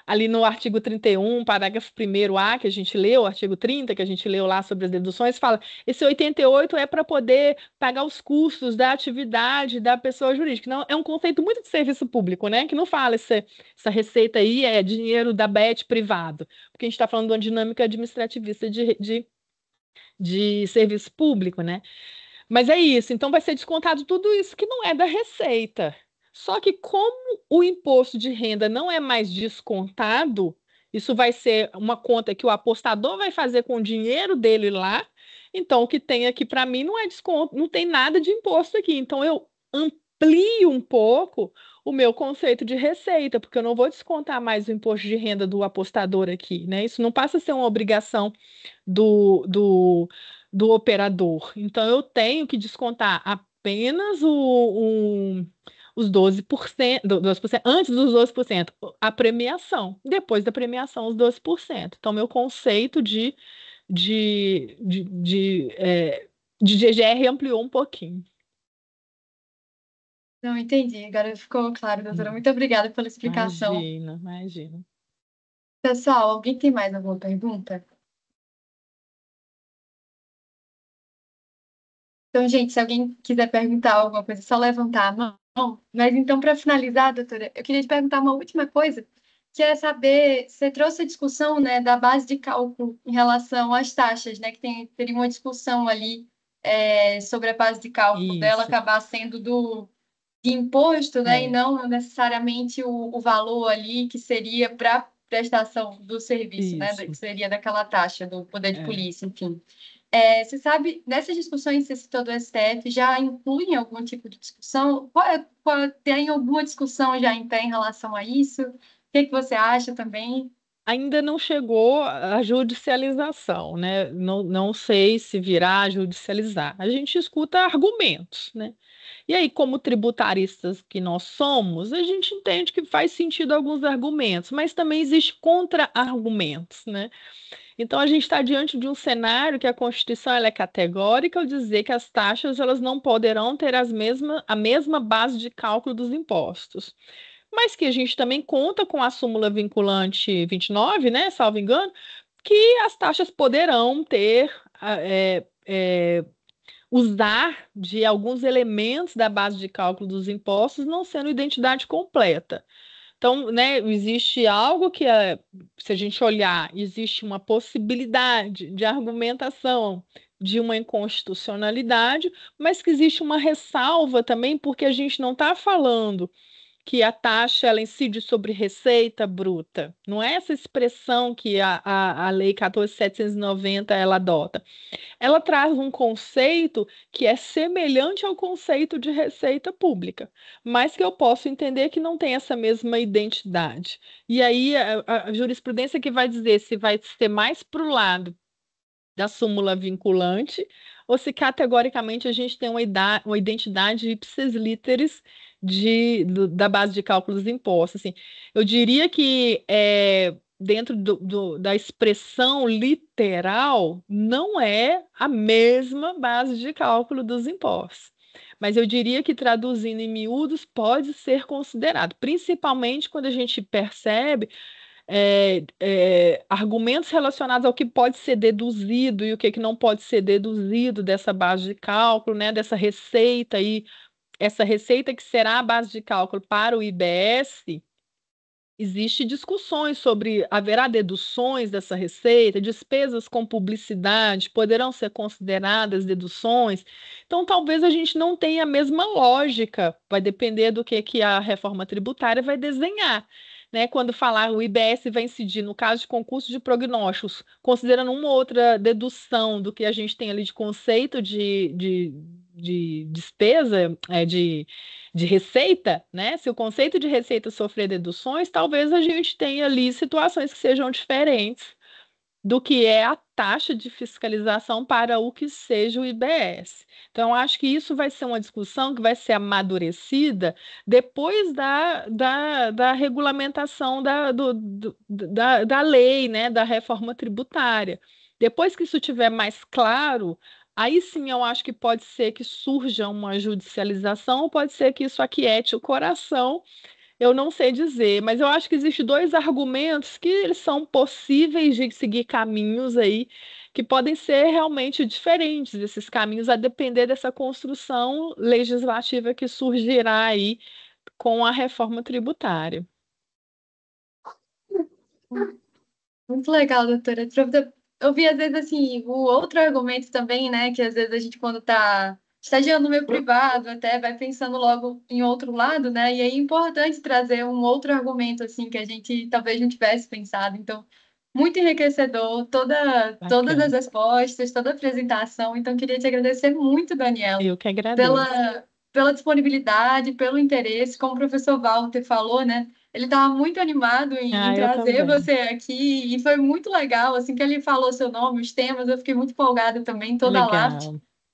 ali no artigo 31, parágrafo 1º-A, que a gente leu, o artigo 30, que a gente leu lá sobre as deduções, fala, esse 88 é para poder pagar os custos da atividade da pessoa jurídica. Não, é um conceito muito de serviço público, né, que não fala essa receita aí é dinheiro da BET privado, porque a gente está falando de uma dinâmica administrativista de serviço público, né? Mas é isso, então vai ser descontado tudo isso que não é da receita. Só que como o imposto de renda não é mais descontado, isso vai ser uma conta que o apostador vai fazer com o dinheiro dele lá, então o que tem aqui para mim não é desconto, não tem nada de imposto aqui. Então eu amplio um pouco o meu conceito de receita, porque eu não vou descontar mais o imposto de renda do apostador aqui, né? Isso não passa a ser uma obrigação do operador. Então eu tenho que descontar apenas os 12%, 12%, antes dos 12%, a premiação. Depois da premiação, os 12%. Então, meu conceito de GGR ampliou um pouquinho. Não entendi, agora ficou claro, doutora. Muito obrigada pela explicação. Imagina. Pessoal, alguém tem mais alguma pergunta? Então, gente, se alguém quiser perguntar alguma coisa, é só levantar a mão. Mas então, para finalizar, doutora, eu queria te perguntar uma última coisa, que é saber, você trouxe a discussão, né, da base de cálculo em relação às taxas, né, que teria uma discussão ali sobre a base de cálculo dela Isso. acabar sendo de imposto, né, e não necessariamente o valor ali que seria para prestação do serviço, né, que seria daquela taxa do poder de polícia, enfim. Você sabe, nessas discussões que você citou do STF, já incluem algum tipo de discussão? Tem alguma discussão já em pé em relação a isso? O que que você acha também? Ainda não chegou à judicialização, né? Não sei se virá a judicializar. A gente escuta argumentos, né? E aí, como tributaristas que nós somos, a gente entende que faz sentido alguns argumentos, mas também existe contra-argumentos, né? Então, a gente está diante de um cenário que a Constituição ela é categórica ao dizer que as taxas elas não poderão ter a mesma base de cálculo dos impostos, mas que a gente também conta com a súmula vinculante 29, né, salvo engano, que as taxas poderão ter, usar de alguns elementos da base de cálculo dos impostos, não sendo identidade completa. Então, né, existe algo que, se a gente olhar, existe uma possibilidade de argumentação de uma inconstitucionalidade, mas que existe uma ressalva também, porque a gente não está falando que a taxa ela incide sobre receita bruta. Não é essa expressão que a Lei 14.790 ela adota. Ela traz um conceito que é semelhante ao conceito de receita pública, mas que eu posso entender que não tem essa mesma identidade. E aí a jurisprudência que vai dizer se vai ser mais para o lado da súmula vinculante, ou se categoricamente a gente tem uma identidade ipsis literis da base de cálculo dos impostos. Assim, eu diria que dentro da expressão literal, não é a mesma base de cálculo dos impostos. Mas eu diria que traduzindo em miúdos pode ser considerado, principalmente quando a gente percebe argumentos relacionados ao que pode ser deduzido e o que não pode ser deduzido dessa base de cálculo, né, dessa receita aí, essa receita que será a base de cálculo para o IBS. Existem discussões sobre haverá deduções dessa receita, despesas com publicidade poderão ser consideradas deduções. Então, talvez a gente não tenha a mesma lógica, vai depender do que a reforma tributária vai desenhar. Né? Quando falar o IBS vai incidir no caso de concurso de prognósticos, considerando uma outra dedução do que a gente tem ali de conceito de despesa, de receita, né? Se o conceito de receita sofrer deduções, talvez a gente tenha ali situações que sejam diferentes do que é a taxa de fiscalização para o que seja o IBS. Então, acho que isso vai ser uma discussão que vai ser amadurecida depois da regulamentação da lei, né, da reforma tributária. Depois que isso estiver mais claro, aí sim eu acho que pode ser que surja uma judicialização, ou pode ser que isso aquiete o coração, eu não sei dizer, mas eu acho que existem dois argumentos que eles são possíveis de seguir caminhos aí que podem ser realmente diferentes, esses caminhos, a depender dessa construção legislativa que surgirá aí com a reforma tributária. Muito legal, doutora. Eu vi, às vezes, assim, o outro argumento também, né? Que às vezes a gente, quando está estagiando no meio privado, até vai pensando logo em outro lado, né? E aí é importante trazer um outro argumento, assim, que a gente talvez não tivesse pensado. Então, muito enriquecedor, todas as Bacana. respostas, toda a apresentação. Então, queria te agradecer muito, Daniela, Eu que agradeço. pela disponibilidade, pelo interesse. Como o professor Walter falou, né? Ele estava muito animado em Eu trazer também. você aqui e foi muito legal. Assim que ele falou seu nome, os temas, eu fiquei muito empolgada também, toda a LAFT.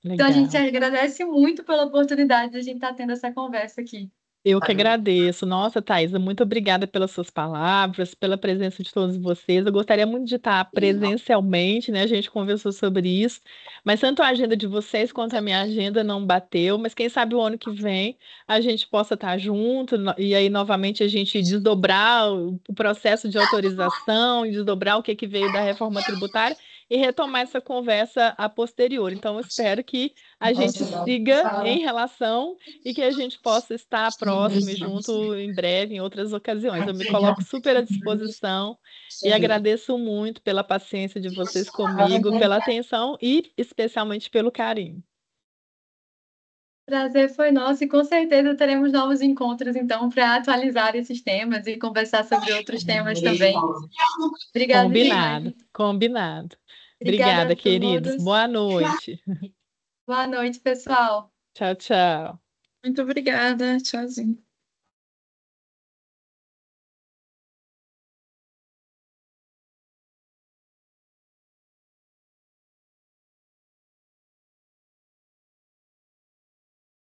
Legal, Então a gente legal. agradece muito pela oportunidade de a gente estar tendo essa conversa aqui. Eu que agradeço. Nossa, Thaisa, muito obrigada pelas suas palavras, pela presença de todos vocês. Eu gostaria muito de estar presencialmente, né? A gente conversou sobre isso, mas tanto a agenda de vocês quanto a minha agenda não bateu. Mas quem sabe o ano que vem a gente possa estar junto e aí novamente a gente desdobrar o processo de autorização, e desdobrar o que veio da reforma tributária e retomar essa conversa a posterior. Então, eu espero que a gente siga em relação e que a gente possa estar próximo e junto em breve, em outras ocasiões. Eu me coloco super à disposição e agradeço muito pela paciência de vocês comigo, pela atenção e especialmente pelo carinho. Prazer foi nosso e com certeza teremos novos encontros, então, para atualizar esses temas e conversar sobre outros temas também. Obrigada demais. Combinado, combinado. Obrigada Obrigada, a queridos. todos. Boa noite. Boa noite, pessoal. Tchau, tchau. Muito obrigada. Tchauzinho.